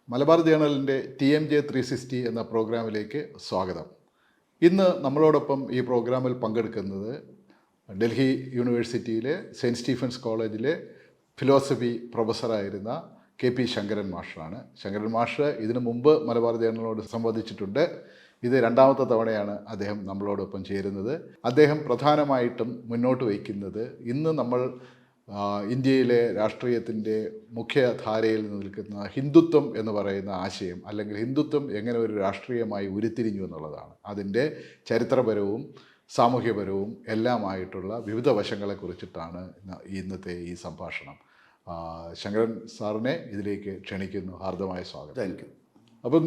Malabar ജേണലിൻ്റെ TMJ 360 എന്ന പ്രോഗ്രാമിലേക്ക് സ്വാഗതം. ഇന്ന് നമ്മളോടൊപ്പം ഈ പ്രോഗ്രാമിൽ പങ്കെടുക്കുന്നത് ഡൽഹി യൂണിവേഴ്സിറ്റിയിലെ സെയിൻറ്റ് സ്റ്റീഫൻസ് കോളേജിലെ ഫിലോസഫി പ്രൊഫസറായിരുന്ന KP ശങ്കരൻ മാഷാണ്. ശങ്കരൻ മാഷ് ഇതിനു മുമ്പ് മലബാർ ജേണലിനോട് സംവദിച്ചിട്ടുണ്ട്. ഇത് രണ്ടാമത്തെ തവണയാണ് അദ്ദേഹം നമ്മളോടൊപ്പം ചേരുന്നത്. അദ്ദേഹം പ്രധാനമായിട്ടും മുന്നോട്ട് വയ്ക്കുന്നത് ഇന്ന് നമ്മൾ ഇന്ത്യയിലെ രാഷ്ട്രീയത്തിൻ്റെ മുഖ്യധാരയിൽ നിൽക്കുന്ന ഹിന്ദുത്വം എന്ന് പറയുന്ന ആശയം, അല്ലെങ്കിൽ ഹിന്ദുത്വം എങ്ങനെ ഒരു രാഷ്ട്രീയമായി ഉരുത്തിരിഞ്ഞു എന്നുള്ളതാണ്. അതിൻ്റെ ചരിത്രപരവും സാമൂഹ്യപരവും എല്ലാമായിട്ടുള്ള വിവിധ വശങ്ങളെക്കുറിച്ചിട്ടാണ് ഇന്നത്തെ ഈ സംഭാഷണം. ശങ്കരൻ സാറിനെ ഇതിലേക്ക് ക്ഷണിക്കുന്നു. ഹാർദമായ സ്വാഗതം. Thank you. അപ്പം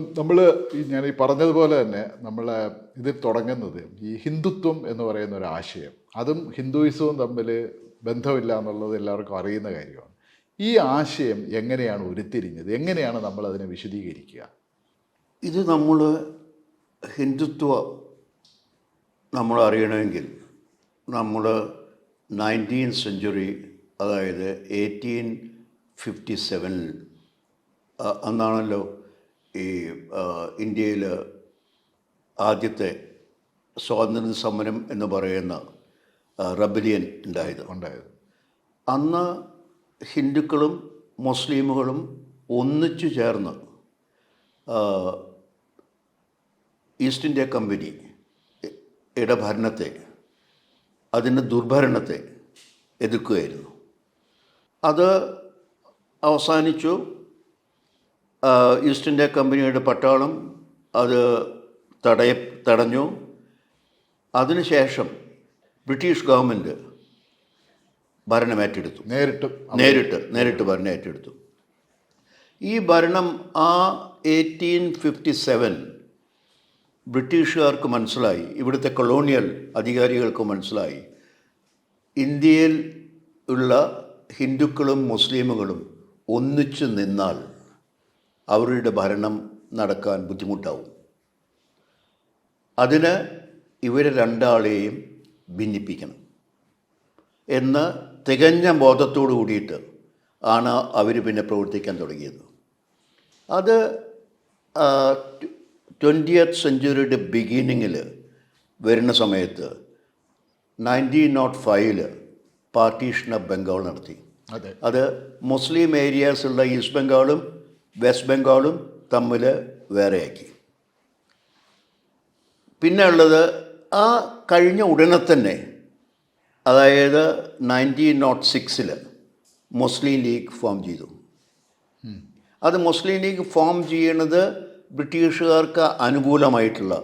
ഞാൻ ഈ പറഞ്ഞതുപോലെ തന്നെ നമ്മൾ ഇതിൽ തുടങ്ങുന്നത് ഈ ഹിന്ദുത്വം എന്ന് പറയുന്ന ഒരു ആശയം, അതും ഹിന്ദുയിസവും തമ്മിൽ ബന്ധമില്ല എന്നുള്ളത് എല്ലാവർക്കും അറിയുന്ന കാര്യമാണ്. ഈ ആശയം എങ്ങനെയാണ് ഉരുത്തിരിഞ്ഞത്? എങ്ങനെയാണ് നമ്മൾ അതിനെ വിശദീകരിക്കുക? ഇത് നമ്മൾ ഹിന്ദുത്വം നമ്മൾ അറിയണമെങ്കിൽ നമ്മൾ 19th സെഞ്ച്വറി, അതായത് 1857 അന്നാണല്ലോ ഈ ഇന്ത്യയിൽ ആദ്യത്തെ സ്വാതന്ത്ര്യ സമരം എന്ന് പറയുന്ന റബലിയൻ ഉണ്ടായത്. അന്ന് ഹിന്ദുക്കളും മുസ്ലിമുകളും ഒന്നിച്ചു ചേർന്ന് ഈസ്റ്റ് ഇന്ത്യ കമ്പനിയുടെ ഭരണത്തെ, അതിൻ്റെ ദുർഭരണത്തെ എതിർക്കുകയായിരുന്നു. അത് അവസാനിച്ചു. ഈസ്റ്റ് ഇന്ത്യ കമ്പനിയുടെ പട്ടാളം അത് തടഞ്ഞു. അതിനുശേഷം ബ്രിട്ടീഷ് ഗവൺമെൻറ് ഭരണം ഏറ്റെടുത്തു. നേരിട്ട് ഭരണം ഏറ്റെടുത്തു. ഈ ഭരണം 1857 ബ്രിട്ടീഷുകാർക്ക് മനസ്സിലായി, ഇവിടുത്തെ കൊളോണിയൽ അധികാരികൾക്ക് മനസ്സിലായി, ഇന്ത്യയിൽ ഉള്ള ഹിന്ദുക്കളും മുസ്ലിമുകളും ഒന്നിച്ചു നിന്നാൽ അവരുടെ ഭരണം നടക്കാൻ ബുദ്ധിമുട്ടാവും. അതിന് ഇവരെ രണ്ടാളെയും ഭിന്നിപ്പിക്കണം എന്ന് തികഞ്ഞ ബോധത്തോടു കൂടിയിട്ട് ആണ് അവർ പിന്നെ പ്രവർത്തിക്കാൻ തുടങ്ങിയത്. അത് 20th സെഞ്ച്വറിയുടെ ബിഗിനിങ്ങിൽ വരുന്ന സമയത്ത് 1905 പാർട്ടീഷൻ ഓഫ് ബംഗാൾ നടത്തി. അത് മുസ്ലിം ഏരിയാസുള്ള ഈസ്റ്റ് ബംഗാളും വെസ്റ്റ് ബംഗാളും തമ്മിൽ വേറെയാക്കി. പിന്നെ ഉള്ളത് ആ കഴിഞ്ഞ ഉടനെ തന്നെ, അതായത് 1906 മുസ്ലിം ലീഗ് ഫോം ചെയ്തു. അത് മുസ്ലിം ലീഗ് ഫോം ചെയ്യണത് ബ്രിട്ടീഷുകാർക്ക് അനുകൂലമായിട്ടുള്ള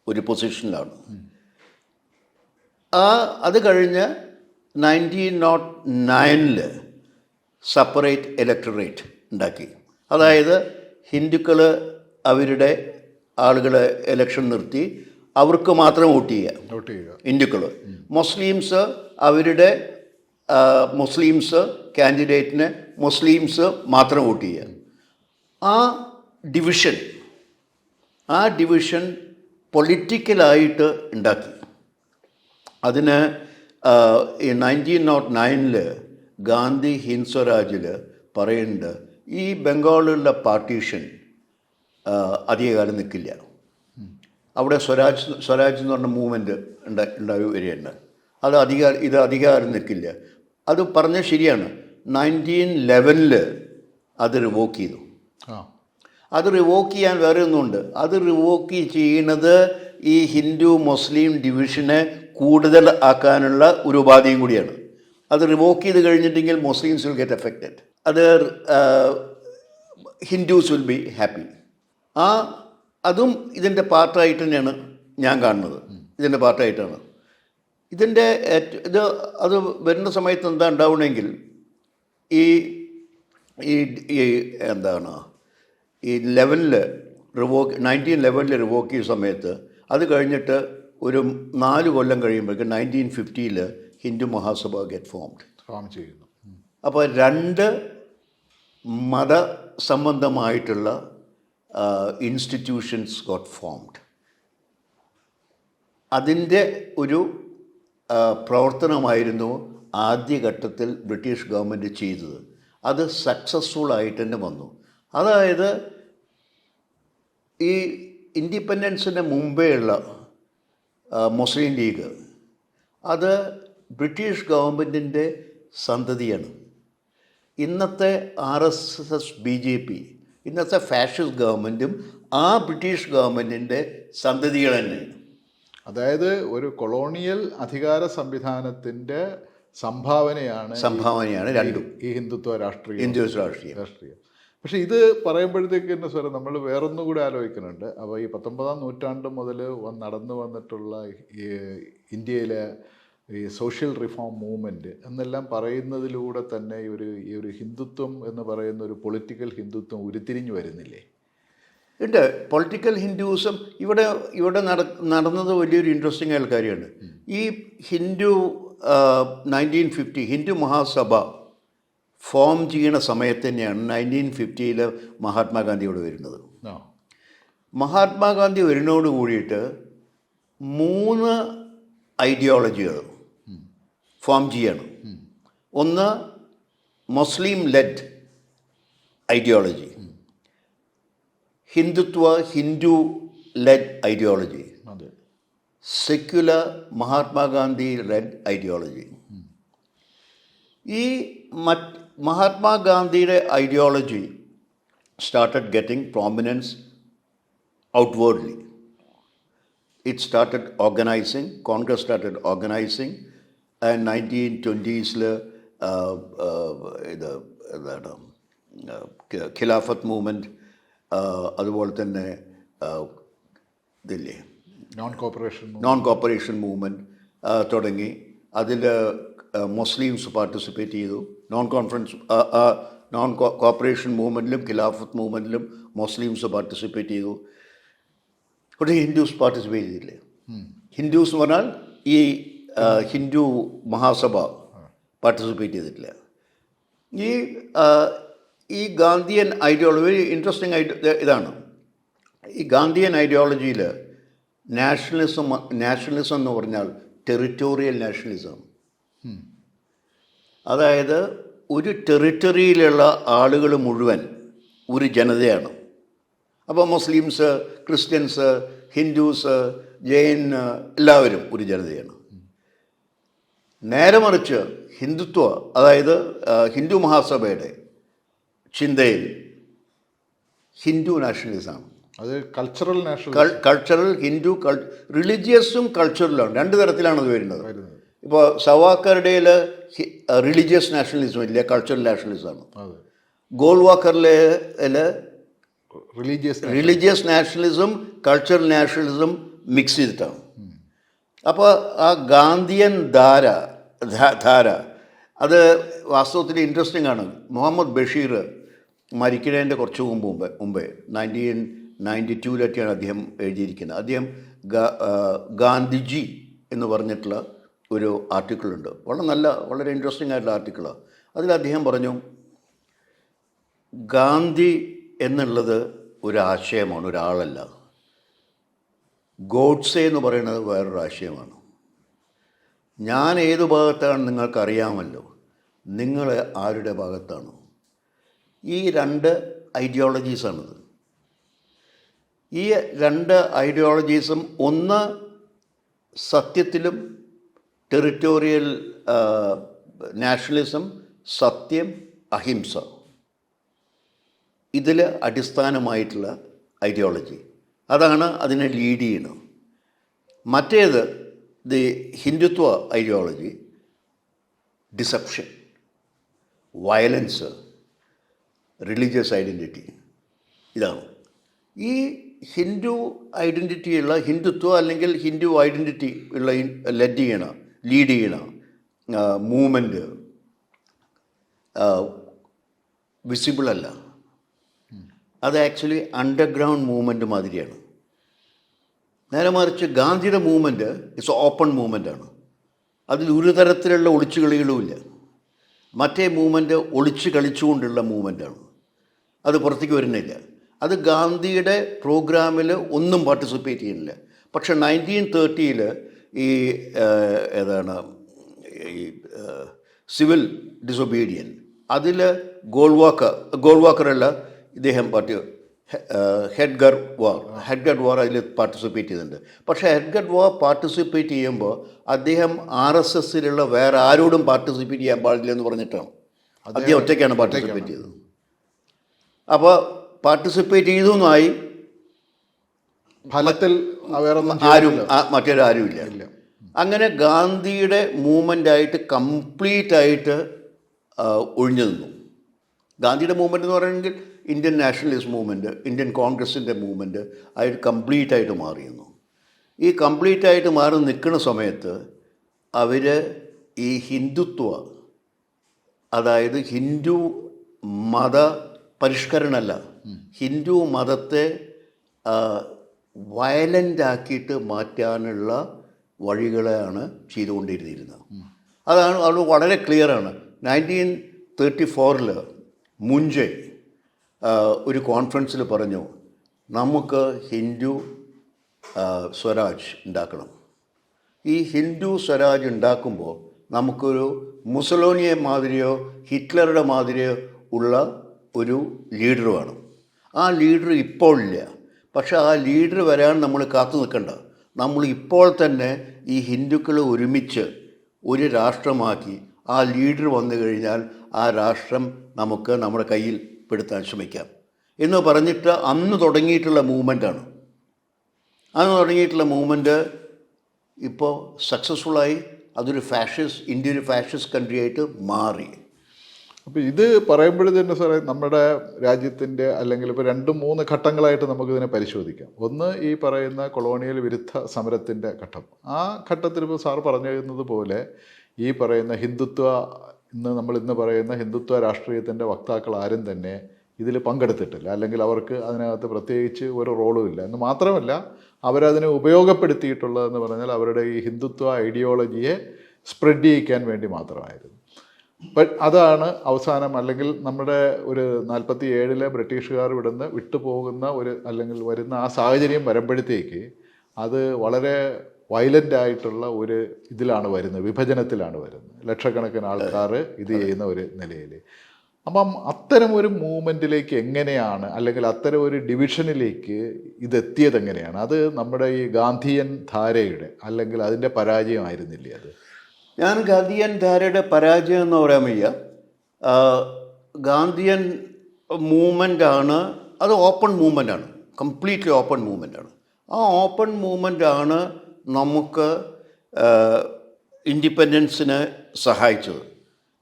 ഒരു പൊസിഷനിലാണ്. അത് കഴിഞ്ഞ് 1909 സെപ്പറേറ്റ് ഇലക്ടറേറ്റ് ഉണ്ടാക്കി. അതായത് ഹിന്ദുക്കൾ അവരുടെ ആളുകളെ ഇലക്ഷൻ നിർത്തി അവർക്ക് മാത്രം വോട്ട് ചെയ്യുക ഹിന്ദുക്കൾ. മുസ്ലിംസ് അവരുടെ കാൻഡിഡേറ്റിന് മുസ്ലിംസ് മാത്രം വോട്ട് ചെയ്യുക. ആ ഡിവിഷൻ പൊളിറ്റിക്കലായിട്ട് ഉണ്ടാക്കി. അതിന് ഈ 1909 ഗാന്ധി ഹിന്ദ് സ്വരാജിൽ പറയുന്നുണ്ട്, ഈ ബംഗാളിലുള്ള പാർട്ടീഷൻ അധികകാലം നിൽക്കില്ല. അവിടെ സ്വരാജ് എന്ന് പറഞ്ഞ മൂവ്മെൻറ്റ് ഉണ്ടായി വരികയുണ്ട്. ഇത് അധികാരം നിൽക്കില്ല. അത് പറഞ്ഞത് ശരിയാണ്. 1911 അത് റിവോക്ക് ചെയ്തു. അത് റിവോക്ക് ചെയ്യാൻ വേറെ ഒന്നുമുണ്ട്. അത് റിവോക്ക് ചെയ്യുന്നത് ഈ ഹിന്ദു മുസ്ലിം ഡിവിഷനെ കൂടുതൽ ആക്കാനുള്ള ഒരു ഉപാധിയും കൂടിയാണ്. അത് റിവോക്ക് ചെയ്ത് കഴിഞ്ഞിട്ടെങ്കിൽ മുസ്ലിംസ് വിൽ ഗെറ്റ് എഫക്റ്റഡ്, അത് ഹിന്ദുസ് വിൽ ബി ഹാപ്പി. അതും ഇതിൻ്റെ പാർട്ടായിട്ട് തന്നെയാണ് ഞാൻ കാണുന്നത്. ഇതിൻ്റെ പാർട്ടായിട്ടാണ് അത് വരുന്ന സമയത്ത് എന്താ ഉണ്ടാവണമെങ്കിൽ ഈ 1911 റിവോക്ക് ചെയ്ത സമയത്ത് അത് കഴിഞ്ഞിട്ട് ഒരു 4 കൊല്ലം കഴിയുമ്പോഴേക്കും 1950 ഹിന്ദു മഹാസഭ ഫോം ചെയ്യുന്നു. അപ്പോൾ 2 മതസംബന്ധമായിട്ടുള്ള ഇൻസ്റ്റിറ്റ്യൂഷൻസ് ഗോട്ട് ഫോംഡ്. അതിൻ്റെ ഒരു പ്രവർത്തനമായിരുന്നു ആദ്യഘട്ടത്തിൽ ബ്രിട്ടീഷ് ഗവൺമെൻറ് ചെയ്തത്. അത് സക്സസ്ഫുൾ ആയിട്ട് തന്നെ വന്നു. അതായത് ഈ ഇൻഡിപെൻഡൻസിന് മുമ്പേ ഉള്ള മുസ്ലിം ലീഗ് അത് ബ്രിട്ടീഷ് ഗവൺമെൻറ്റിൻ്റെ സന്തതിയാണ്. ഇന്നത്തെ RSS BJP ഇന്നത്തെ ഫാഷിസ്റ്റ് ഗവൺമെൻറ്റും ആ ബ്രിട്ടീഷ് ഗവൺമെൻറ്റിൻ്റെ സന്തതികൾ തന്നെയാണ്. അതായത് ഒരു കൊളോണിയൽ അധികാര സംവിധാനത്തിൻ്റെ സംഭാവനയാണ് രണ്ടും ഈ ഹിന്ദുത്വ രാഷ്ട്രീയം. പക്ഷേ ഇത് പറയുമ്പോഴത്തേക്ക് തന്നെ സാറേ നമ്മൾ വേറൊന്നും കൂടി ആലോചിക്കുന്നുണ്ട്. അപ്പോൾ ഈ 19-ാം നൂറ്റാണ്ട് മുതൽ നടന്നു വന്നിട്ടുള്ള ഈ ഇന്ത്യയിലെ ഈ സോഷ്യൽ റിഫോം മൂവ്മെൻറ്റ് എന്നെല്ലാം പറയുന്നതിലൂടെ തന്നെ ഈ ഒരു ഹിന്ദുത്വം എന്ന് പറയുന്ന ഒരു പൊളിറ്റിക്കൽ ഹിന്ദുത്വം ഉരുത്തിരിഞ്ഞു വരുന്നില്ലേ? ഉണ്ട്. പൊളിറ്റിക്കൽ ഹിന്ദുവിസം ഇവിടെ നടന്നത് വലിയൊരു ഇൻട്രസ്റ്റിംഗ് ആയ കാര്യമാണ്. ഈ 1950 ഹിന്ദു മഹാസഭ ഫോം ചെയ്യുന്ന സമയത്ത് തന്നെയാണ് 1950 മഹാത്മാഗാന്ധി ഇവിടെ വരുന്നത്. മഹാത്മാഗാന്ധി വരുന്നതോട് കൂടിയിട്ട് 3 ഐഡിയോളജികൾ ഫോം ചെയ്യണം. ഒന്ന് മുസ്ലിം lead ideology, Hindu lead ideology, secular Mahatma Gandhi lead ideology. ഈ മഹാത്മാഗാന്ധിയുടെ ideology started getting prominence outwardly. It started organizing, Congress started organizing, and 1920s Khilafat movement, അതുപോലെ തന്നെ ഇതില്ലേ നോൺ കോപ്പറേഷൻ മൂവ്മെൻറ്റ് തുടങ്ങി. അതിൽ മുസ്ലിംസ് പാർട്ടിസിപ്പേറ്റ് ചെയ്തു. നോൺ കോപ്പറേഷൻ മൂവ്മെൻറ്റിലും ഖിലാഫത്ത് മൂവ്മെൻറ്റിലും മുസ്ലിംസ് പാർട്ടിസിപ്പേറ്റ് ചെയ്തു. പക്ഷേ ഹിന്ദുസ് പാർട്ടിസിപ്പേറ്റ് ചെയ്തില്ലേ. ഹിന്ദുസ് എന്ന് പറഞ്ഞാൽ ഈ ഹിന്ദു മഹാസഭ പാർട്ടിസിപ്പേറ്റ് ചെയ്തിട്ടില്ല. ഈ ഗാന്ധിയൻ ഐഡിയോളജി ഇൻട്രസ്റ്റിംഗ് ഇതാണ്. ഈ ഗാന്ധിയൻ ഐഡിയോളജിയിൽ നാഷണലിസം എന്ന് പറഞ്ഞാൽ ടെറിറ്റോറിയൽ നാഷണലിസം. അതായത് ഒരു ടെറിറ്ററിയിലുള്ള ആളുകൾ മുഴുവൻ ഒരു ജനതയാണ്. അപ്പോൾ മുസ്ലിംസ്, ക്രിസ്ത്യൻസ്, ഹിന്ദുസ്, ജൈൻ എല്ലാവരും ഒരു ജനതയാണ്. നേരെ മറിച്ച് ഹിന്ദുത്വ, അതായത് ഹിന്ദു മഹാസഭയുടെ ചിന്തയിൽ ഹിന്ദു നാഷണലിസമാണ്. അത് കൾച്ചറൽ ഹിന്ദു റിലീജിയസും കൾച്ചറലാണ്. 2 തരത്തിലാണ് അത് വരുന്നത്. ഇപ്പോൾ സവാക്കറുടെയിൽ റിലീജിയസ് നാഷണലിസം ഇല്ല, കൾച്ചറൽ നാഷണലിസമാണ്. ഗോൾവാക്കറിലെ religious nationalism cultural nationalism mix ചെയ്തിട്ടാണ്. അപ്പോൾ ആ ഗാന്ധിയൻ ധാര അത് വാസ്തവത്തിൽ ഇൻട്രസ്റ്റിംഗ് ആണ്. മുഹമ്മദ് ബഷീർ മരിക്കുന്നതിൻ്റെ കുറച്ച് മുമ്പേ 1992 അദ്ദേഹം എഴുതിയിരിക്കുന്നത്. അദ്ദേഹം ഗാന്ധിജി എന്ന് പറഞ്ഞിട്ടുള്ള ഒരു ആർട്ടിക്കിളുണ്ട്. വളരെ ഇൻട്രസ്റ്റിംഗ് ആയിട്ടുള്ള ആർട്ടിക്കിളാണ്. അതിൽ അദ്ദേഹം പറഞ്ഞു, ഗാന്ധി എന്നുള്ളത് ഒരു ആശയമാണ്, ഒരാളല്ല. ഗോഡ്സെ എന്ന് പറയുന്നത് വേറൊരു ആശയമാണ്. ഞാൻ ഏത് ഭാഗത്താണ് നിങ്ങൾക്കറിയാമല്ലോ, നിങ്ങൾ ആരുടെ ഭാഗത്താണ്. ഈ 2 ഐഡിയോളജീസാണിത്. ഈ 2 ഐഡിയോളജീസും ഒന്ന് സത്യത്തിലും ടെറിറ്റോറിയൽ നാഷണലിസം, സത്യം, അഹിംസ, ഇതിൽ അടിസ്ഥാനമായിട്ടുള്ള ഐഡിയോളജി. അതാണ് അതിനെ ലീഡ് ചെയ്യുന്നത്. മറ്റേത് Hindutva ideology deception, violence, religious identity. ഇതാണ് ഈ ഹിന്ദു ഐഡൻറ്റിറ്റിയുള്ള ഹിന്ദുത്വ അല്ലെങ്കിൽ ഹിന്ദു ഐഡൻറ്റിറ്റി ഉള്ള ലീഡ് ചെയ്യണ മൂവ്മെൻറ്റ് വിസിബിൾ അല്ല. അത് ആക്ച്വലി അണ്ടർഗ്രൗണ്ട് മൂവ്മെൻറ്റ് മാതിരിയാണ്. നേരെ മറിച്ച് ഗാന്ധിയുടെ മൂവ്മെൻറ്റ് ഇറ്റ്സ് ഓപ്പൺ മൂവ്മെൻറ്റാണ്. അതിൽ ഒരു തരത്തിലുള്ള ഒളിച്ചുകളികളുമില്ല. മറ്റേ മൂവ്മെൻറ്റ് ഒളിച്ച് കളിച്ചുകൊണ്ടുള്ള മൂവ്മെൻറ്റാണ്. അത് പുറത്തേക്ക് വരുന്നില്ല. അത് ഗാന്ധിയുടെ പ്രോഗ്രാമിൽ ഒന്നും പാർട്ടിസിപ്പേറ്റ് ചെയ്യുന്നില്ല. പക്ഷെ 1930 ഈ ഈ സിവിൽ ഡിസൊബീഡിയൻ അതിൽ ഗോൾവാക്കറല്ല ഇദ്ദേഹം ഹെഡ്ഗർ വാർ അതിൽ പാർട്ടിസിപ്പേറ്റ് ചെയ്തിട്ടുണ്ട്. പക്ഷേ ഹെഡ്ഗർ വാർ പാർട്ടിസിപ്പേറ്റ് ചെയ്യുമ്പോൾ അദ്ദേഹം RSSലുള്ള വേറെ ആരോടും പാർട്ടിസിപ്പേറ്റ് ചെയ്യാൻ പാടില്ല എന്ന് പറഞ്ഞിട്ടാണ് അദ്ദേഹം ഒറ്റയ്ക്കാണ് പാർട്ടിസിപ്പേറ്റ് ചെയ്തത്. അപ്പോൾ പാർട്ടിസിപ്പേറ്റ് ചെയ്തൊന്നായി ഫലത്തിൽ മറ്റൊരാരുമില്ല. അങ്ങനെ ഗാന്ധിയുടെ മൂവ്മെൻ്റായിട്ട് കംപ്ലീറ്റായിട്ട് ഒഴിഞ്ഞു നിന്നു. ഗാന്ധിയുടെ മൂവ്മെൻറ്റ് എന്ന് പറയുമെങ്കിൽ ഇന്ത്യൻ നാഷണലിസ്റ്റ് മൂവ്മെൻറ്റ്, ഇന്ത്യൻ കോൺഗ്രസിൻ്റെ മൂവ്മെൻറ്റ് ആയിട്ട് കംപ്ലീറ്റായിട്ട് മാറിയിരുന്നു. ഈ കംപ്ലീറ്റായിട്ട് മാറി നിൽക്കുന്ന സമയത്ത് അവർ ഈ ഹിന്ദുത്വ, അതായത് ഹിന്ദു മത പരിഷ്കരണമല്ല, ഹിന്ദു മതത്തെ വയലൻ്റ് ആക്കിയിട്ട് മാറ്റാനുള്ള വഴികളെയാണ് ചെയ്തുകൊണ്ടിരുന്നത്. അതാണ് അത് വളരെ ക്ലിയറാണ്. 1934 മുൻജെ ഒരു കോൺഫറൻസിൽ പറഞ്ഞു, നമുക്ക് ഹിന്ദു സ്വരാജ് ഉണ്ടാക്കണം. ഈ ഹിന്ദു സ്വരാജ് ഉണ്ടാക്കുമ്പോൾ നമുക്കൊരു മുസലോണിയെ മാതിരിയോ ഹിറ്റ്ലറുടെ മാതിരിയോ ഉള്ള ഒരു ലീഡർ വേണം. ആ ലീഡർ ഇപ്പോൾ ഇല്ല. പക്ഷേ ആ ലീഡർ വരാൻ നമ്മൾ കാത്തു നിൽക്കണ്ട. നമ്മൾ ഇപ്പോൾ തന്നെ ഈ ഹിന്ദുക്കളെ ഒരുമിച്ച് ഒരു രാഷ്ട്രമാക്കി ആ ലീഡർ വന്നു കഴിഞ്ഞാൽ ആ രാഷ്ട്രം നമുക്ക് നമ്മുടെ കയ്യിൽ പെടുത്താൻ ശ്രമിക്കാം എന്ന് പറഞ്ഞിട്ട് അന്ന് തുടങ്ങിയിട്ടുള്ള മൂവ്മെൻറ്റാണ്. അന്ന് തുടങ്ങിയിട്ടുള്ള മൂവ്മെൻറ്റ് ഇപ്പോൾ സക്സസ്ഫുള്ളായി അതൊരു ഇന്ത്യ ഒരു ഫാഷിസ്റ്റ് കൺട്രി ആയിട്ട് മാറി. അപ്പോൾ ഇത് പറയുമ്പോഴേ തന്നെ സാറേ, നമ്മുടെ രാജ്യത്തിൻ്റെ അല്ലെങ്കിൽ ഇപ്പോൾ 2-3 ഘട്ടങ്ങളായിട്ട് നമുക്കിതിനെ പരിശോധിക്കാം. ഒന്ന്, ഈ പറയുന്ന കൊളോണിയൽ വിരുദ്ധ സമരത്തിൻ്റെ ഘട്ടം. ആ ഘട്ടത്തിൽ ഇപ്പോൾ സാർ പറഞ്ഞിരുന്നത് പോലെ ഈ പറയുന്ന ഇന്ന് പറയുന്ന ഹിന്ദുത്വ രാഷ്ട്രീയത്തിൻ്റെ വക്താക്കൾ ആരും തന്നെ ഇതിൽ പങ്കെടുത്തിട്ടില്ല, അല്ലെങ്കിൽ അവർക്ക് അതിനകത്ത് പ്രത്യേകിച്ച് ഒരു റോളും ഇല്ല. എന്ന് മാത്രമല്ല, അവരതിനെ ഉപയോഗപ്പെടുത്തിയിട്ടുള്ളതെന്ന് പറഞ്ഞാൽ അവരുടെ ഈ ഹിന്ദുത്വ ഐഡിയോളജിയെ സ്പ്രെഡ് ചെയ്യിക്കാൻ വേണ്ടി മാത്രമായിരുന്നു. അതാണ് അവസാനം, അല്ലെങ്കിൽ നമ്മുടെ ഒരു 47 ബ്രിട്ടീഷുകാർ ഇവിടുന്ന് വിട്ടുപോകുന്ന അല്ലെങ്കിൽ വരുന്ന ആ സാഹചര്യം വരുമ്പോഴത്തേക്ക് അത് വളരെ വയലൻ്റ് ആയിട്ടുള്ള ഒരു ഇതിലാണ് വരുന്നത്, വിഭജനത്തിലാണ് വരുന്നത്. ലക്ഷക്കണക്കിന് ആൾക്കാർ ഇത് ചെയ്യുന്ന ഒരു നിലയിൽ. അപ്പം അത്തരം ഒരു മൂവ്മെൻറ്റിലേക്ക് എങ്ങനെയാണ്, അല്ലെങ്കിൽ അത്തരം ഒരു ഡിവിഷനിലേക്ക് ഇതെത്തിയത് എങ്ങനെയാണ്? അത് നമ്മുടെ ഈ ഗാന്ധിയൻ ധാരയുടെ അല്ലെങ്കിൽ അതിൻ്റെ പരാജയമായിരുന്നില്ലേ അത്? ഞാൻ ഗാന്ധിയൻ ധാരയുടെ പരാജയം എന്ന് പറയാൻ വയ്യ. ഗാന്ധിയൻ മൂവ്മെൻ്റാണ്, അത് ഓപ്പൺ മൂവ്മെൻ്റാണ്, കംപ്ലീറ്റ്ലി ഓപ്പൺ മൂവ്മെൻ്റാണ്. ആ ഓപ്പൺ മൂവ്മെൻ്റാണ് നമുക്ക് ഇൻഡിപെൻഡൻസിന് സഹായിച്ചത്.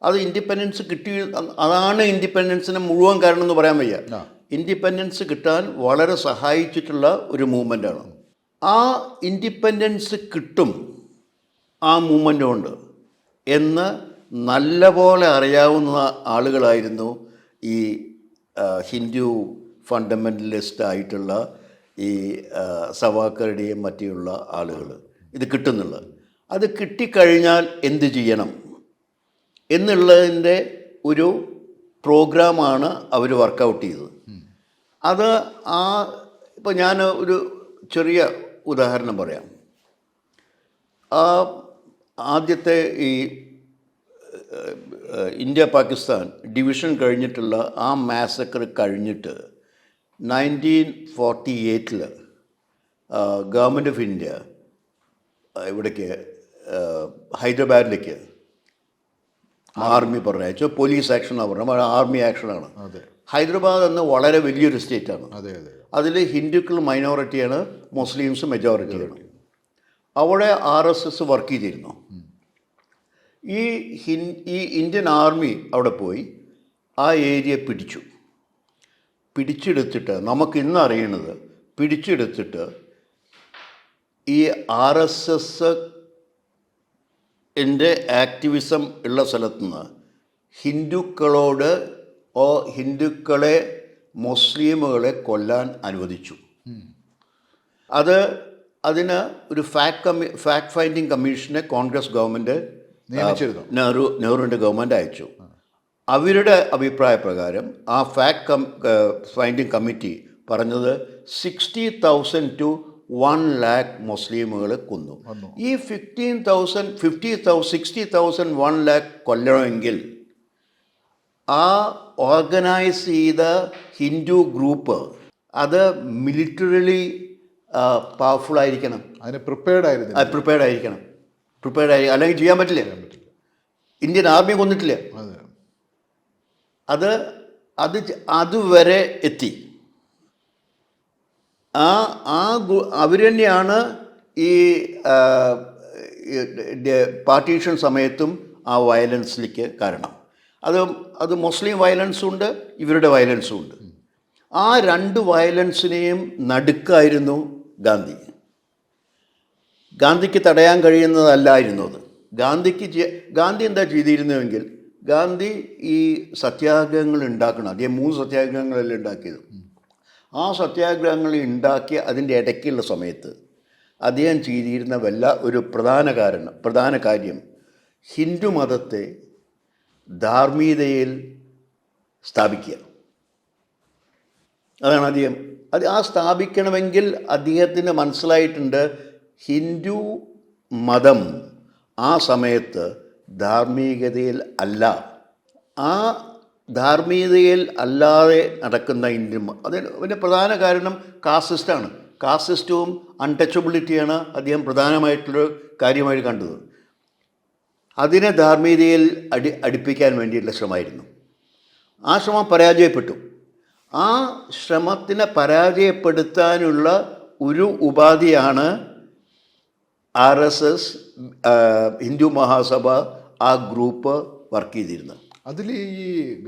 അത് ഇൻഡിപെൻഡൻസ് അതാണ് ഇൻഡിപെൻഡൻസിന് മുഴുവൻ കാരണം എന്ന് പറയാൻ വയ്യ. ഇൻഡിപെൻഡൻസ് കിട്ടാൻ വളരെ സഹായിച്ചിട്ടുള്ള ഒരു മൂവ്മെൻ്റാണ്. ആ ഇൻഡിപെൻഡൻസ് കിട്ടും ആ മൂവ്മെൻ്റ് കൊണ്ട് എന്ന് നല്ലപോലെ അറിയാവുന്ന ആളുകളായിരുന്നു ഈ ഹിന്ദു ഫണ്ടമെൻ്റലിസ്റ്റ് ആയിട്ടുള്ള ഈ സവാക്കറുടെയും മറ്റുള്ള ആളുകൾ. ഇത് കിട്ടുന്നുള്ളത്, അത് കിട്ടിക്കഴിഞ്ഞാൽ എന്ത് ചെയ്യണം എന്നുള്ളതിൻ്റെ ഒരു പ്രോഗ്രാമാണ് അവർ വർക്കൗട്ട് ചെയ്തത്. അത് ഇപ്പോൾ ഞാൻ ഒരു ചെറിയ ഉദാഹരണം പറയാം. ആദ്യത്തെ ഈ ഇന്ത്യ പാകിസ്ഥാൻ ഡിവിഷൻ കഴിഞ്ഞിട്ടുള്ള ആ മാസക്കർ കഴിഞ്ഞിട്ട് 1948 ഗവൺമെൻറ് ഓഫ് ഇന്ത്യ ഇവിടേക്ക് ഹൈദരാബാദിലേക്ക് ആർമി പറഞ്ഞയച്ചു. പോലീസ് ആക്ഷനാണ് പറഞ്ഞത്, ആർമി ആക്ഷനാണ്. ഹൈദരാബാദ് എന്ന വളരെ വലിയൊരു സ്റ്റേറ്റാണ്. അതിൽ ഹിന്ദുക്കൾ മൈനോറിറ്റിയാണ്, മുസ്ലിംസ് മെജോറിറ്റിയാണ്. അവിടെ RSS വർക്ക് ചെയ്തിരുന്നു. ഈ ഇന്ത്യൻ ആർമി അവിടെ പോയി ആ ഏരിയ പിടിച്ചെടുത്തിട്ട് നമുക്കിന്ന് അറിയണത്, പിടിച്ചെടുത്തിട്ട് ഈ RSS ആക്ടിവിസം ഉള്ള സ്ഥലത്തുനിന്ന് ഹിന്ദുക്കളെ മുസ്ലിമുകളെ കൊല്ലാൻ അനുവദിച്ചു. അതിന് ഒരു ഫാക്ട് ഫൈൻഡിങ് കമ്മീഷനെ കോൺഗ്രസ് ഗവൺമെൻറ് നെഹ്റുവിൻ്റെ ഗവൺമെൻറ് അയച്ചു. അവരുടെ അഭിപ്രായ പ്രകാരം ആ ഫാക്ട് ഫൈൻഡിങ് കമ്മിറ്റി പറഞ്ഞത് 60,000 to 1 lakh മുസ്ലിമുകളെ കൊന്നു. ഈ 60,000 1 lakh കൊല്ലണമെങ്കിൽ ആ ഓർഗനൈസ് ചെയ്ത ഹിന്ദു ഗ്രൂപ്പ് അത് മിലിറ്ററിലി പവർഫുൾ ആയിരിക്കണം, അതിന് പ്രിപ്പയർഡ് ആയിരുന്നു. പ്രിപ്പയർഡ് ആയിരിക്കണം, അല്ലെങ്കിൽ ചെയ്യാൻ പറ്റില്ല. ഇന്ത്യൻ ആർമി കൊന്നിട്ടില്ല. അതെ, അതുവരെ എത്തി. അവർ തന്നെയാണ് ഈ പാർട്ടീഷൻ സമയത്തും ആ വയലൻസിലേക്ക് കാരണം. അത് മുസ്ലിം വയലൻസും ഉണ്ട്, ഇവരുടെ വയലൻസും ഉണ്ട്. ആ രണ്ട് വയലൻസിനെയും നടുക്കായിരുന്നു ഗാന്ധിക്ക് തടയാൻ കഴിയുന്നതല്ലായിരുന്നു അത്. ഗാന്ധി എന്താ ചെയ്തിരുന്നുവെങ്കിൽ, ഗാന്ധി ഈ സത്യാഗ്രഹങ്ങൾ ഉണ്ടാക്കണം. അദ്ദേഹം 3 സത്യാഗ്രഹങ്ങളെല്ലാം ഉണ്ടാക്കിയത്. ആ സത്യാഗ്രഹങ്ങൾ ഉണ്ടാക്കി അതിൻ്റെ ഇടയ്ക്കുള്ള സമയത്ത് അദ്ദേഹം ചെയ്തിരുന്ന ഒരു പ്രധാന കാര്യം ഹിന്ദു മതത്തെ ധാർമ്മികതയിൽ സ്ഥാപിക്കുക. അതാണ് അദ്ദേഹം സ്ഥാപിക്കണമെങ്കിൽ അദ്ദേഹത്തിന് മനസ്സിലായിട്ടുണ്ട്, ഹിന്ദു മതം ആ സമയത്ത് ധാർമ്മികതയിൽ അല്ല. ആ ധാർമ്മികതയിൽ അല്ലാതെ നടക്കുന്ന ഇന്ത്യൻ അതിൻ്റെ പ്രധാന കാരണം കാസ്റ്റിസ്റ്റാണ്. കാസ്റ്റിസ്റ്റവും അൺടച്ചബിലിറ്റിയാണ് അദ്ദേഹം പ്രധാനമായിട്ടുള്ള കാര്യമായിട്ട് കണ്ടത്. അതിനെ ധാർമ്മികതയിൽ അടുപ്പിക്കാൻ വേണ്ടിയിട്ടുള്ള ശ്രമമായിരുന്നു. ആ ശ്രമം പരാജയപ്പെട്ടു. ആ ശ്രമത്തിനെ പരാജയപ്പെടുത്താനുള്ള ഒരു ഉപാധിയാണ് RSS, ഹിന്ദു മഹാസഭ, ആ ഗ്രൂപ്പ് വർക്ക് ചെയ്തിരുന്നത്. അതിൽ ഈ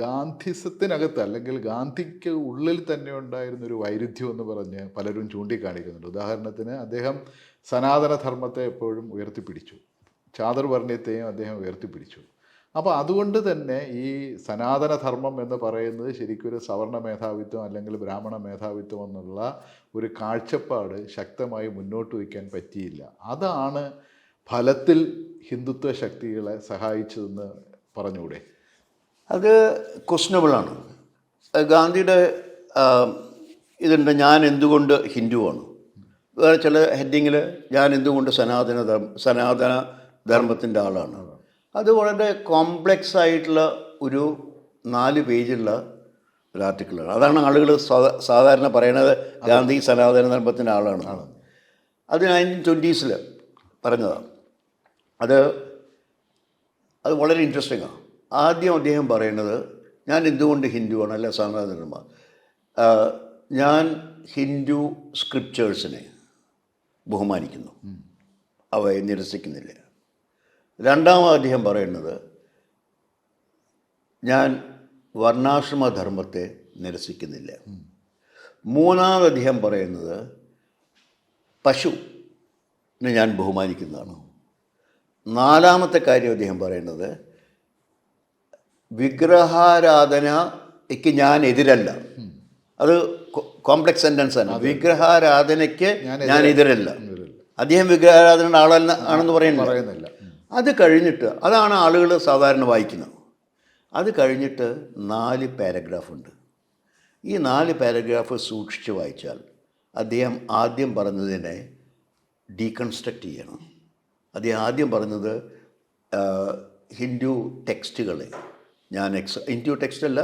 ഗാന്ധിസത്തിനകത്ത് അല്ലെങ്കിൽ ഗാന്ധിക്ക് ഉള്ളിൽ തന്നെ ഉണ്ടായിരുന്നൊരു വൈരുദ്ധ്യം എന്ന് പറഞ്ഞ് പലരും ചൂണ്ടിക്കാണിക്കുന്നുണ്ട്. ഉദാഹരണത്തിന് അദ്ദേഹം സനാതനധർമ്മത്തെ എപ്പോഴും ഉയർത്തിപ്പിടിച്ചു, ചാതുർവർണ്ണയത്തെയും അദ്ദേഹം ഉയർത്തിപ്പിടിച്ചു. അപ്പോൾ അതുകൊണ്ട് തന്നെ ഈ സനാതനധർമ്മം എന്ന് പറയുന്നത് ശരിക്കൊരു സവർണ മേധാവിത്വം അല്ലെങ്കിൽ ബ്രാഹ്മണ മേധാവിത്വം എന്നുള്ള ഒരു കാഴ്ചപ്പാട് ശക്തമായി മുന്നോട്ട് വയ്ക്കാൻ പറ്റിയില്ല. അതാണ് ഫലത്തിൽ ഹിന്ദുത്വ ശക്തികളെ സഹായിച്ചതെന്ന് പറഞ്ഞുകൂടെ? അത് ക്വസ്റ്റ്യനബിളാണ്. ഗാന്ധിയുടെ ഇതുണ്ട്, ഞാൻ എന്തുകൊണ്ട് ഹിന്ദുവാണ്. വേറെ ചില ഹെഡിങ്ങിൽ ഞാൻ എന്തുകൊണ്ട് സനാതന ധർമ്മത്തിൻ്റെ ആളാണ്. അത് വളരെ കോംപ്ലക്സ് ആയിട്ടുള്ള ഒരു 4 പേജുള്ള ഒരു ആർട്ടിക്കിളാണ്. അതാണ് ആളുകൾ സാധാരണ പറയുന്നത് ഗാന്ധി സനാതന ധർമ്മത്തിൻ്റെ ആളാണ്. അത് 1920s പറഞ്ഞതാണ്. അത് വളരെ ഇൻട്രസ്റ്റിംഗാണ്. ആദ്യം അദ്ദേഹം പറയുന്നത്, ഞാൻ എന്തുകൊണ്ട് ഹിന്ദുവാണ്, അല്ല സനാതനധർമ്മ, ഞാൻ ഹിന്ദു സ്ക്രിപ്റ്റേഴ്സിനെ ബഹുമാനിക്കുന്നു, അവയെ നിരസിക്കുന്നില്ല. രണ്ടാമത് അദ്ദേഹം പറയുന്നത്, ഞാൻ വർണ്ണാശ്രമധർമ്മത്തെ നിരസിക്കുന്നില്ല. മൂന്നാമത് അദ്ദേഹം പറയുന്നത്, പശുവിനെ ഞാൻ ബഹുമാനിക്കുന്നതാണ്. നാലാമത്തെ കാര്യം അദ്ദേഹം പറയുന്നത്, വിഗ്രഹാരാധനയ്ക്ക് ഞാൻ എതിരല്ല. അത് കോംപ്ലക്സ് സെൻറ്റൻസാണ്. വിഗ്രഹാരാധനയ്ക്ക് ഞാൻ എതിരല്ല. അദ്ദേഹം വിഗ്രഹാരാധനയുടെ ആണെന്ന് പറയുന്നില്ല. അത് കഴിഞ്ഞിട്ട്, അതാണ് ആളുകൾ സാധാരണ വായിക്കുന്നത്. അത് കഴിഞ്ഞിട്ട് 4 പാരഗ്രാഫുണ്ട്. ഈ 4 പാരഗ്രാഫ് സൂക്ഷിച്ച് വായിച്ചാൽ അദ്ദേഹം ആദ്യം പറഞ്ഞതിനെ ഡീകൺസ്ട്രക്റ്റ് ചെയ്യണം. അദ്ദേഹം ആദ്യം പറഞ്ഞത് ഹിന്ദു ടെക്സ്റ്റുകളെ ഞാൻ ഹിന്ദു ടെക്സ്റ്റല്ല,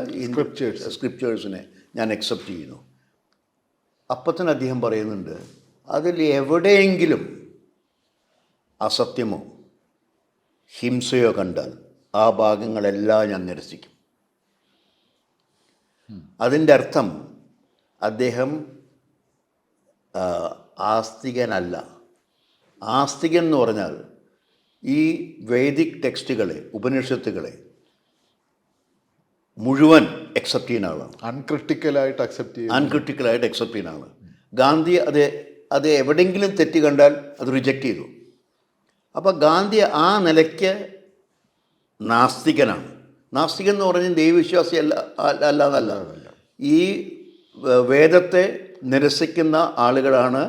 സ്ക്രിപ്റ്റേഴ്സിനെ ഞാൻ അക്സെപ്റ്റ് ചെയ്യുന്നു. അപ്പം തന്നെ അദ്ദേഹം പറയുന്നുണ്ട്, അതിൽ എവിടെയെങ്കിലും അസത്യമോ ഹിംസയോ കണ്ടാൽ ആ ഭാഗങ്ങളെല്ലാം ഞാൻ നിരസിക്കും. അതിൻ്റെ അർത്ഥം അദ്ദേഹം ആസ്തികനല്ല. ആസ്തികൻ എന്ന് പറഞ്ഞാൽ ഈ വേദിക് ടെക്സ്റ്റുകളെ, ഉപനിഷത്തുകളെ മുഴുവൻ അക്സെപ്റ്റ് ചെയ്യുന്ന ആളാണ്. അൺക്രിട്ടിക്കലായിട്ട് അക്സെപ്റ്റ് ചെയ്യുന്ന ആളാണ്. ഗാന്ധി അത് എവിടെയെങ്കിലും തെറ്റ് കണ്ടാൽ അത് റിജക്റ്റ് ചെയ്തു. അപ്പോൾ ഗാന്ധി ആ നിലയ്ക്ക് നാസ്തികനാണ്. നാസ്തികൻ എന്ന് പറഞ്ഞാൽ ദൈവവിശ്വാസി അല്ലാന്നല്ല. ഈ വേദത്തെ നിരസിക്കുന്ന ആളുകളാണ്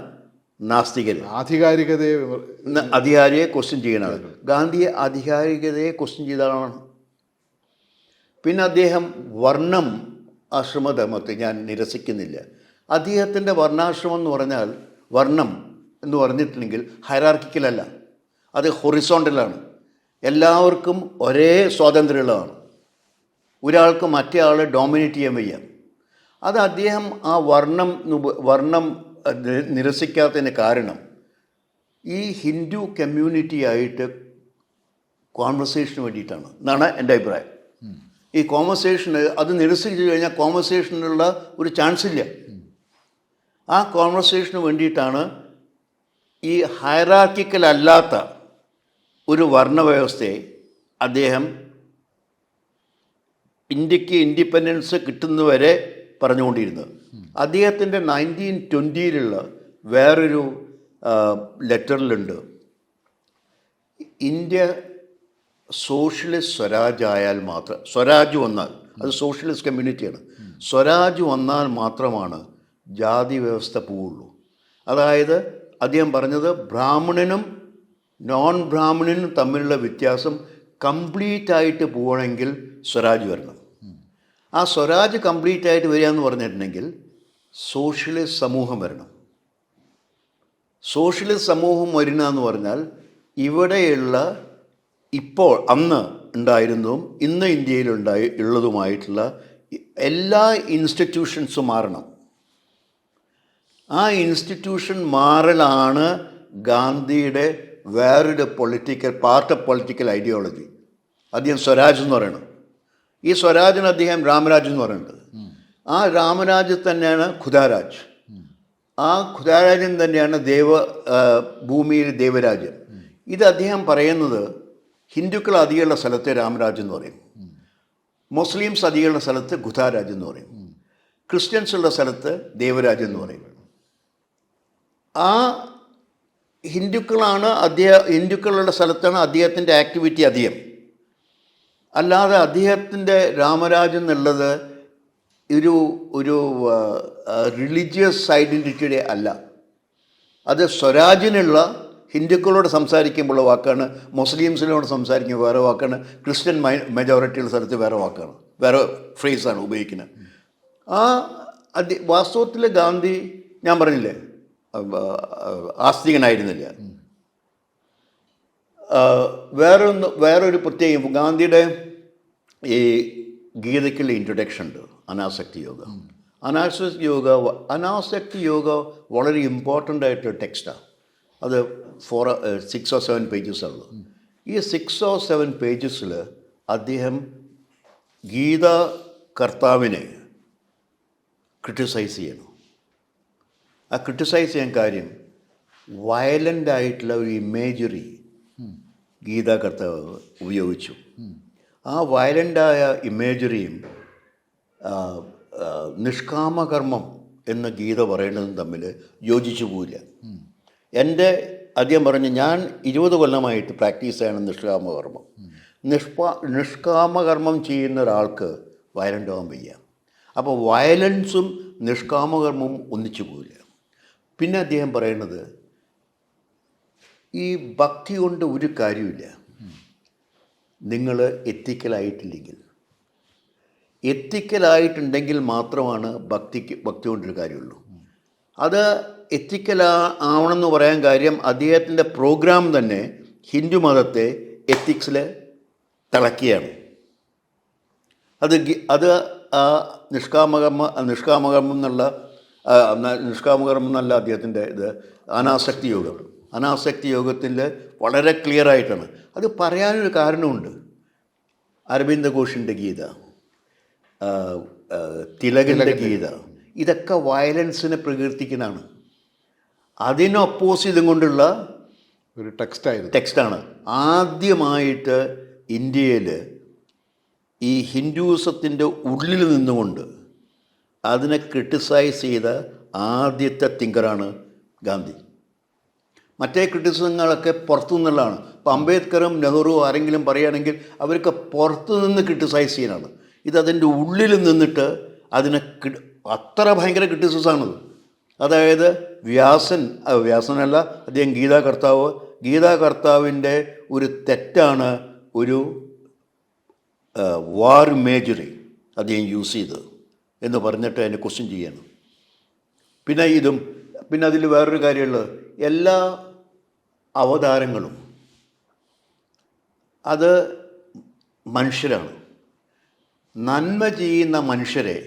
നാസ്തികർ. ആധികാരികതയെ ക്വസ്റ്റ്യൻ ചെയ്യുന്ന ആൾ. ഗാന്ധിയെ ആധികാരികതയെ ക്വസ്റ്റ്യൻ ചെയ്ത ആളാണ്. പിന്നെ അദ്ദേഹം വർണ്ണം ആശ്രമധർമ്മത്തെ ഞാൻ നിരസിക്കുന്നില്ല. അദ്ദേഹത്തിൻ്റെ വർണ്ണാശ്രമം എന്ന് പറഞ്ഞാൽ, വർണ്ണം എന്ന് പറഞ്ഞിട്ടുണ്ടെങ്കിൽ ഹൈറാർക്കിക്കലല്ല, അത് ഹൊറിസോണ്ടലാണ്. എല്ലാവർക്കും ഒരേ സ്വാതന്ത്ര്യമുള്ളതാണ്. ഒരാൾക്ക് മറ്റേ ആളെ ഡോമിനേറ്റ് ചെയ്യാൻ വയ്യ. അത് അദ്ദേഹം ആ വർണ്ണം നിരസിക്കാത്തതിന് കാരണം ഈ ഹിന്ദു കമ്മ്യൂണിറ്റിയായിട്ട് കോൺവെർസേഷന് വേണ്ടിയിട്ടാണ് എന്നാണ് എൻ്റെ അഭിപ്രായം. ഈ കോൺവെർസേഷന് അത് നിരസിച്ചു കഴിഞ്ഞാൽ കോൺവെർസേഷനുള്ള ഒരു ചാൻസ് ഇല്ല. ആ കോൺവെർസേഷന് വേണ്ടിയിട്ടാണ് ഈ ഹൈറാർക്കിക്കൽ അല്ലാത്ത ഒരു വർണ്ണവ്യവസ്ഥയെ അദ്ദേഹം ഇന്ത്യക്ക് ഇൻഡിപെൻഡൻസ് കിട്ടുന്നവരെ പറഞ്ഞുകൊണ്ടിരുന്നത്. അദ്ദേഹത്തിൻ്റെ 1920 വേറൊരു ലെറ്ററിലുണ്ട്, ഇന്ത്യ സോഷ്യലിസ്റ്റ് സ്വരാജ് ആയാൽ മാത്രം, സ്വരാജ് വന്നാൽ, അത് സോഷ്യലിസ്റ്റ് കമ്മ്യൂണിറ്റിയാണ്, സ്വരാജ് വന്നാൽ മാത്രമാണ് ജാതി വ്യവസ്ഥ പോവുള്ളൂ. അതായത് അദ്ദേഹം പറഞ്ഞത് ബ്രാഹ്മണനും നോൺ ബ്രാഹ്മണനും തമ്മിലുള്ള വ്യത്യാസം കംപ്ലീറ്റ് ആയിട്ട് പോകണമെങ്കിൽ സ്വരാജ് വരണം. ആ സ്വരാജ് കംപ്ലീറ്റ് ആയിട്ട് വരിക എന്ന് പറഞ്ഞിട്ടുണ്ടെങ്കിൽ സോഷ്യലിസ്റ്റ് സമൂഹം വരണം. സോഷ്യലിസ്റ്റ് സമൂഹം വരിക എന്ന് പറഞ്ഞാൽ ഇവിടെയുള്ള ഇപ്പോൾ അന്ന് ഉണ്ടായിരുന്നതും ഇന്ന് ഉള്ളതുമായിട്ടുള്ള എല്ലാ ഇൻസ്റ്റിറ്റ്യൂഷൻസും മാറണം. ആ ഇൻസ്റ്റിറ്റ്യൂഷൻ മാറലാണ് ഗാന്ധിയുടെ വേറൊരു പാർട്ട് ഓഫ് പൊളിറ്റിക്കൽ ഐഡിയോളജി. അദ്ദേഹം സ്വരാജ് എന്ന് പറയുന്നത്. ഈ സ്വരാജിന് അദ്ദേഹം രാമരാജ് എന്ന് പറയുന്നത്. ആ രാമരാജ് തന്നെയാണ് ഖുദാരാജ്. ആ ഖുദാരാജൻ തന്നെയാണ് ഭൂമിയിൽ ദേവരാജ്യം. ഇത് അദ്ദേഹം പറയുന്നത് ഹിന്ദുക്കൾ അധികമുള്ള സ്ഥലത്ത് രാമരാജ് എന്ന് പറയും, മുസ്ലിംസ് അധികമുള്ള സ്ഥലത്ത് ഖുദാരാജ് എന്ന് പറയും, ക്രിസ്ത്യൻസ് ഉള്ള സ്ഥലത്ത് ദേവരാജ് എന്ന് പറയും. ആ ഹിന്ദുക്കളുള്ള സ്ഥലത്താണ് അദ്ദേഹത്തിൻ്റെ ആക്ടിവിറ്റി അധികം. അല്ലാതെ അദ്ദേഹത്തിൻ്റെ രാമരാജ് എന്നുള്ളത് ഒരു റിലീജിയസ് ഐഡൻറ്റിറ്റിയുടെ അല്ല. അത് സ്വരാജിനുള്ള ഹിന്ദുക്കളോട് സംസാരിക്കുമ്പോഴുള്ള വാക്കാണ്, മുസ്ലിംസിനോട് സംസാരിക്കുമ്പോൾ വേറെ വാക്കാണ്, ക്രിസ്ത്യൻ മെജോറിറ്റിയുള്ള സ്ഥലത്ത് വേറെ വാക്കാണ്, വേറെ ഫ്രേസാണ് ഉപയോഗിക്കുന്നത്. വാസ്തവത്തിൽ ഗാന്ധി, ഞാൻ പറഞ്ഞില്ലേ, ആസ്തികനായിരുന്നില്ല. വേറൊരു പ്രത്യേകം ഗാന്ധിയുടെ ഈ ഗീതയ്ക്കുള്ള ഇൻട്രൊഡക്ഷൻ ഉണ്ട്, അനാസക്തി യോഗ. അനാസക്തി യോഗ വളരെ ഇമ്പോർട്ടൻ്റ് ആയിട്ടൊരു ടെക്സ്റ്റാണ്. അത് 6 or 7 പേജസാണുള്ളത്. ഈ 6 or 7 പേജസിൽ അദ്ദേഹം ഗീത കർത്താവിനെ ക്രിട്ടിസൈസ് ചെയ്യണം. ആ ക്രിട്ടിസൈസ് ചെയ്യാൻ കാര്യം വയലൻ്റ് ആയിട്ടുള്ള ഒരു ഇമേജറി ഗീതാ കർത്താവ് ഉപയോഗിച്ചു. ആ വയലൻ്റായ ഇമേജറിയും നിഷ്കാമകർമ്മം എന്ന ഗീത പറയുന്നതും തമ്മിൽ യോജിച്ചു പോവില്ല. അദ്ദേഹം പറഞ്ഞു, ഞാൻ 20 കൊല്ലമായിട്ട് പ്രാക്ടീസ് ചെയ്യണം നിഷ്കാമകർമ്മം. നിഷ്കാമകർമ്മം ചെയ്യുന്ന ഒരാൾക്ക് വയലൻ്റ് ആവാൻ വയ്യ. അപ്പോൾ വയലൻസും നിഷ്കാമകർമ്മവും ഒന്നിച്ചു പോവില്ല. പിന്നെ അദ്ദേഹം പറയുന്നത്, ഈ ഭക്തി കൊണ്ട് ഒരു കാര്യമില്ല, നിങ്ങൾ എത്തിക്കലായിട്ടില്ലെങ്കിൽ. എത്തിക്കലായിട്ടുണ്ടെങ്കിൽ മാത്രമാണ് ഭക്തി കൊണ്ടൊരു കാര്യമുള്ളൂ. അത് ആവണമെന്ന് പറയാൻ കാര്യം ആ പ്രോഗ്രാം തന്നെ ഹിന്ദു മതത്തെ എത്തിക്സിൽ തിളക്കിയാണ്. അത് ആ നിഷ്കാമകർമ്മം എന്നല്ല അദ്ദേഹത്തിൻ്റെ ഇത് അനാസക്തി യോഗം. അനാസക്തി യോഗത്തിൽ വളരെ ക്ലിയർ ആയിട്ടാണ്. അത് പറയാനൊരു കാരണമുണ്ട്. അരവിന്ദ ഘോഷിൻ്റെ ഗീത, തിലകൻ്റെ ഗീത, ഇതൊക്കെ വയലൻസിനെ പ്രകീർത്തിക്കുന്നതാണ്. അതിനെ ഒപ്പോസ് ചെയ്തും കൊണ്ടുള്ള ഒരു ടെക്സ്റ്റാണ്. ആദ്യമായിട്ട് ഇന്ത്യയിൽ ഈ ഹിന്ദുയിസത്തിൻ്റെ ഉള്ളിൽ നിന്നുകൊണ്ട് അതിനെ ക്രിട്ടിസൈസ് ചെയ്ത ആദ്യത്തെ തിങ്കറാണ് ഗാന്ധി. മറ്റേ ക്രിറ്റിസിസങ്ങളൊക്കെ പുറത്തു നിന്നുള്ളതാണ്. ഇപ്പോൾ അംബേദ്കറും നെഹ്റു ആരെങ്കിലും പറയുകയാണെങ്കിൽ അവർക്ക് പുറത്തു നിന്ന് ക്രിട്ടിസൈസ് ചെയ്യാനാണ്. ഇതതിൻ്റെ ഉള്ളിൽ നിന്നിട്ട് അതിനെ അത്ര ഭയങ്കര ക്രിറ്റിസിസമാണത്. അതായത് വ്യാസനല്ല, അദ്ദേഹം ഗീതാകർത്താവിൻ്റെ ഒരു തെറ്റാണ് ഒരു വാർ ഇമേജറി അദ്ദേഹം യൂസ് ചെയ്തത് എന്ന് പറഞ്ഞിട്ട് അതിനെ ക്വസ്റ്റ്യൻ ചെയ്യണം. പിന്നെ അതിൽ വേറൊരു കാര്യമുള്ളത്, എല്ലാ അവതാരങ്ങളും അത് മനുഷ്യരാണ്. നന്മ ചെയ്യുന്ന മനുഷ്യരെ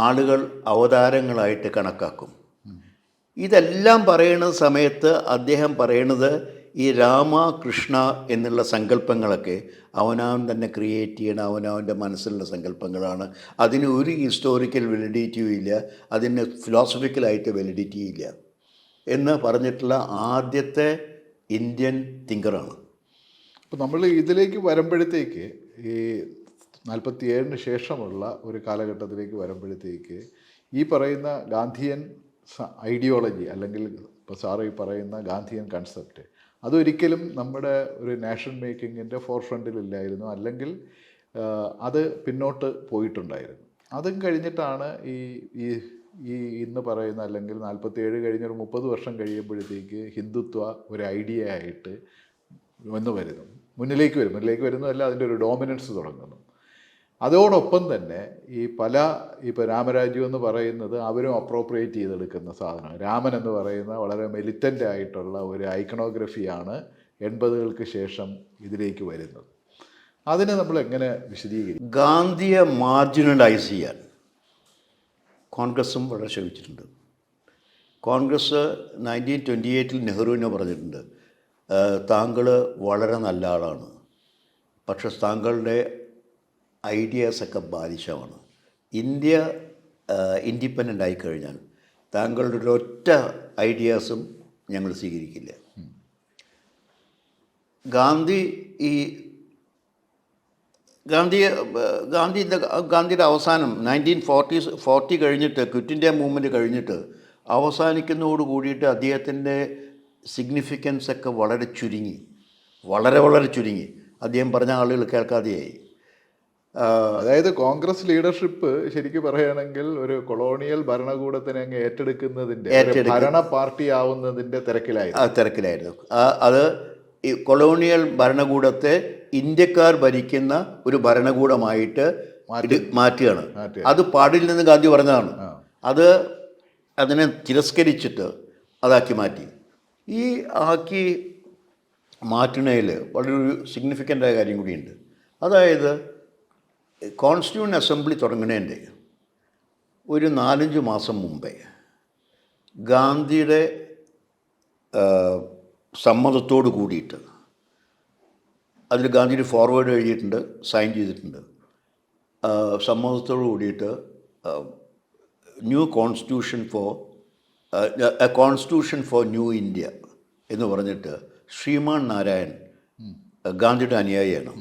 ആളുകൾ അവതാരങ്ങളായിട്ട് കണക്കാക്കും. ഇതെല്ലാം പറയുന്ന സമയത്ത് അദ്ദേഹം പറയണത് ഈ രാമ കൃഷ്ണ എന്നുള്ള സങ്കല്പങ്ങളൊക്കെ അവനവൻ തന്നെ ക്രിയേറ്റ് ചെയ്യണ അവനവൻ്റെ മനസ്സിലുള്ള സങ്കല്പങ്ങളാണ്. അതിന് ഒരു ഹിസ്റ്റോറിക്കൽ വെലിഡിറ്റിയും ഇല്ല, അതിന് ഫിലോസഫിക്കലായിട്ട് വെലിഡിറ്റി ഇല്ല എന്ന് പറഞ്ഞിട്ടുള്ള ആദ്യത്തെ ഇന്ത്യൻ തിങ്കറാണ്. അപ്പോൾ നമ്മൾ ഇതിലേക്ക് വരുമ്പോഴത്തേക്ക് ഈ 47-ന് ശേഷമുള്ള ഒരു കാലഘട്ടത്തിലേക്ക് വരുമ്പോഴത്തേക്ക് ഈ പറയുന്ന ഗാന്ധിയൻ ഐഡിയോളജി അല്ലെങ്കിൽ ഇപ്പോൾ സാറ് ഈ പറയുന്ന ഗാന്ധിയൻ കൺസെപ്റ്റ് അതൊരിക്കലും നമ്മുടെ ഒരു നാഷൻ മേക്കിങ്ങിൻ്റെ ഫോർ ഫ്രണ്ടിലില്ലായിരുന്നു, അല്ലെങ്കിൽ അത് പിന്നോട്ട് പോയിട്ടുണ്ടായിരുന്നു. അതും കഴിഞ്ഞിട്ടാണ് ഈ ഈ ഈ ഇന്ന് പറയുന്ന അല്ലെങ്കിൽ 47 കഴിഞ്ഞൊരു 30 വർഷം കഴിയുമ്പോഴത്തേക്ക് ഹിന്ദുത്വ ഒരു ഐഡിയ ആയിട്ട് മുന്നിലേക്ക് വരുന്നതല്ല, അതിൻ്റെ ഒരു ഡോമിനൻസ് തുടങ്ങുന്നു. അതോടൊപ്പം തന്നെ ഈ ഇപ്പോൾ രാമരാജ്യം എന്ന് പറയുന്നത് അവരും അപ്രോപ്രിയേറ്റ് ചെയ്തെടുക്കുന്ന സാധനം. രാമൻ എന്ന് പറയുന്ന വളരെ മിലിറ്റൻ്റ് ആയിട്ടുള്ള ഒരു ഐക്കണോഗ്രഫിയാണ് 80-കൾക്ക് ശേഷം ഇതിലേക്ക് വരുന്നത്. അതിനെ നമ്മൾ എങ്ങനെ വിശദീകരിക്കും? ഗാന്ധിയെ മാർജിനലൈസ് ചെയ്യാൻ കോൺഗ്രസും വളരെ ശ്രമിച്ചിട്ടുണ്ട്. കോൺഗ്രസ് 1928 നെഹ്റുവിനെ പറഞ്ഞിട്ടുണ്ട്, താങ്കൾ വളരെ നല്ല ആളാണ്, പക്ഷെ താങ്കളുടെ ഐഡിയാസൊക്കെ ബാലിശമാണ്. ഇന്ത്യ ഇൻഡിപെൻഡൻ്റ് ആയിക്കഴിഞ്ഞാൽ താങ്കളുടെ ഒരൊറ്റ ഐഡിയാസും ഞങ്ങൾ സ്വീകരിക്കില്ല. ഗാന്ധിയുടെ അവസാനം 1940 കഴിഞ്ഞിട്ട് ക്വിറ്റ് ഇന്ത്യ മൂവ്മെൻറ്റ് കഴിഞ്ഞിട്ട് അവസാനിക്കുന്നതോട് കൂടിയിട്ട് അദ്ദേഹത്തിൻ്റെ സിഗ്നിഫിക്കൻസ് ഒക്കെ വളരെ ചുരുങ്ങി, വളരെ ചുരുങ്ങി. അദ്ദേഹം പറഞ്ഞ ആളുകൾ കേൾക്കാതെയായി. അതായത് കോൺഗ്രസ് ലീഡർഷിപ്പ് ശരിക്കും പറയുകയാണെങ്കിൽ ഒരു കൊളോണിയൽ ഭരണകൂടത്തിനെ അങ്ങ് ഏറ്റെടുക്കുന്നതിൻ്റെ ഭരണ പാർട്ടി ആവുന്നതിൻ്റെ തിരക്കിലായിരുന്നു. അത് ഈ കൊളോണിയൽ ഭരണകൂടത്തെ ഇന്ത്യക്കാർ ഭരിക്കുന്ന ഒരു ഭരണകൂടമായിട്ട് മാറ്റുകയാണ്. അത് പാടില്ലെന്ന് ഗാന്ധി പറഞ്ഞതാണ്. അതിനെ തിരസ്കരിച്ചിട്ട് അതാക്കി മാറ്റി. ഈ ആക്കി മാറ്റുന്നതിൽ വളരെ സിഗ്നിഫിക്കൻ്റായ കാര്യം കൂടിയുണ്ട്. അതായത് കോൺസ്റ്റിറ്റ്യൂവൻ്റ് അസംബ്ലി തുടങ്ങുന്നതിൻ്റെ ഒരു 4-5 മാസം മുമ്പേ ഗാന്ധിയുടെ സമ്മതത്തോട് കൂടിയിട്ട് അതിൽ ഗാന്ധിയുടെ ഫോർവേഡ് എഴുതിയിട്ടുണ്ട്, സൈൻ ചെയ്തിട്ടുണ്ട്. സമ്മതത്തോട് കൂടിയിട്ട് new constitution for new India എന്ന് പറഞ്ഞിട്ട് ശ്രീമാൻ നാരായൺ ഗാന്ധിയുടെ അനുയായിയാണ്.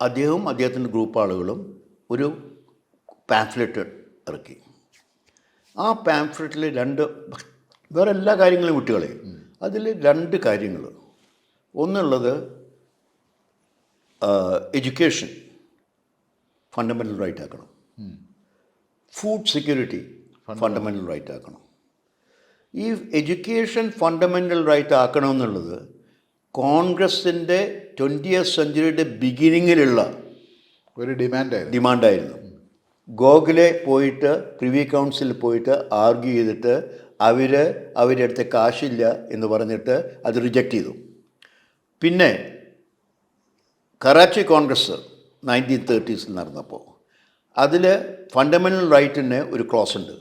അദ്ദേഹവും അദ്ദേഹത്തിൻ്റെ ഗ്രൂപ്പ് ആളുകളും ഒരു പാംഫ്ലെറ്റ് ഇറക്കി. ആ പാംഫ്ലെറ്റിൽ വേറെ എല്ലാ കാര്യങ്ങളും വിട്ടുകളയും. അതിൽ 2 കാര്യങ്ങൾ. ഒന്നുള്ളത് എഡ്യൂക്കേഷൻ ഫണ്ടമെൻ്റൽ റൈറ്റ് ആക്കണം, ഫുഡ് സെക്യൂരിറ്റി ഫണ്ടമെൻ്റൽ റൈറ്റ് ആക്കണം. ഈ എഡ്യൂക്കേഷൻ ഫണ്ടമെൻ്റൽ റൈറ്റ് ആക്കണമെന്നുള്ളത് കോൺഗ്രസിൻ്റെ 20th സെഞ്ച്വറിയുടെ ബിഗിനിങ്ങിലുള്ള ഒരു ഡിമാൻഡായിരുന്നു. ഗോഖലെ പോയിട്ട് പ്രിവി കൗൺസിലിൽ പോയിട്ട് ആർഗ്യൂ ചെയ്തിട്ട് അവരുടെ അടുത്ത് കാശില്ല എന്ന് പറഞ്ഞിട്ട് അത് റിജക്റ്റ് ചെയ്തു. പിന്നെ കറാച്ചി കോൺഗ്രസ് 1930s നടന്നപ്പോൾ അതിൽ ഫണ്ടമെൻ്റൽ റൈറ്റിന് ഒരു ക്ലോസ് ഉണ്ട്.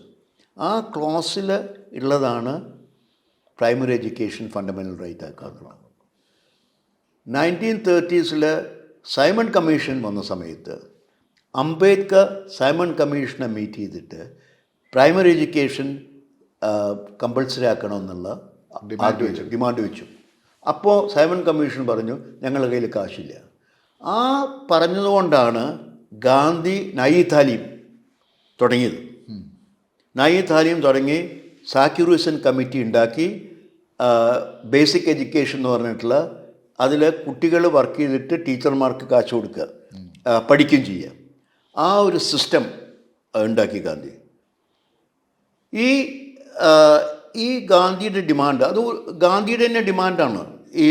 ആ ക്ലോസിൽ ഉള്ളതാണ് പ്രൈമറി എഡ്യൂക്കേഷൻ ഫണ്ടമെൻ്റൽ റൈറ്റ് ആക്കാന്നുള്ളത്. 1930s സൈമൺ കമ്മീഷൻ വന്ന സമയത്ത് അംബേദ്കർ സൈമൺ കമ്മീഷനെ മീറ്റ് ചെയ്തിട്ട് പ്രൈമറി എഡ്യൂക്കേഷൻ കമ്പൾസറി ആക്കണമെന്നുള്ള ഡിമാൻഡ് വെച്ചു. അപ്പോൾ സൈമൺ കമ്മീഷൻ പറഞ്ഞു ഞങ്ങളുടെ കയ്യിൽ കാശില്ല. ആ പറഞ്ഞതുകൊണ്ടാണ് ഗാന്ധി നയി താലീം തുടങ്ങിയത്. നയി താലീം തുടങ്ങി സാക്കിർ ഹുസൈൻ കമ്മിറ്റി ഉണ്ടാക്കി. ബേസിക് എഡ്യൂക്കേഷൻ എന്ന് പറഞ്ഞിട്ടുള്ള അതിൽ കുട്ടികൾ വർക്ക് ചെയ്തിട്ട് ടീച്ചർമാർക്ക് കാശ് കൊടുക്കുക, പഠിക്കുകയും ചെയ്യുക. ആ ഒരു സിസ്റ്റം ഉണ്ടാക്കി ഗാന്ധി. ഈ ഗാന്ധിയുടെ ഡിമാൻഡ് അത് ഗാന്ധിയുടെ തന്നെ ഡിമാൻഡാണ്. ഈ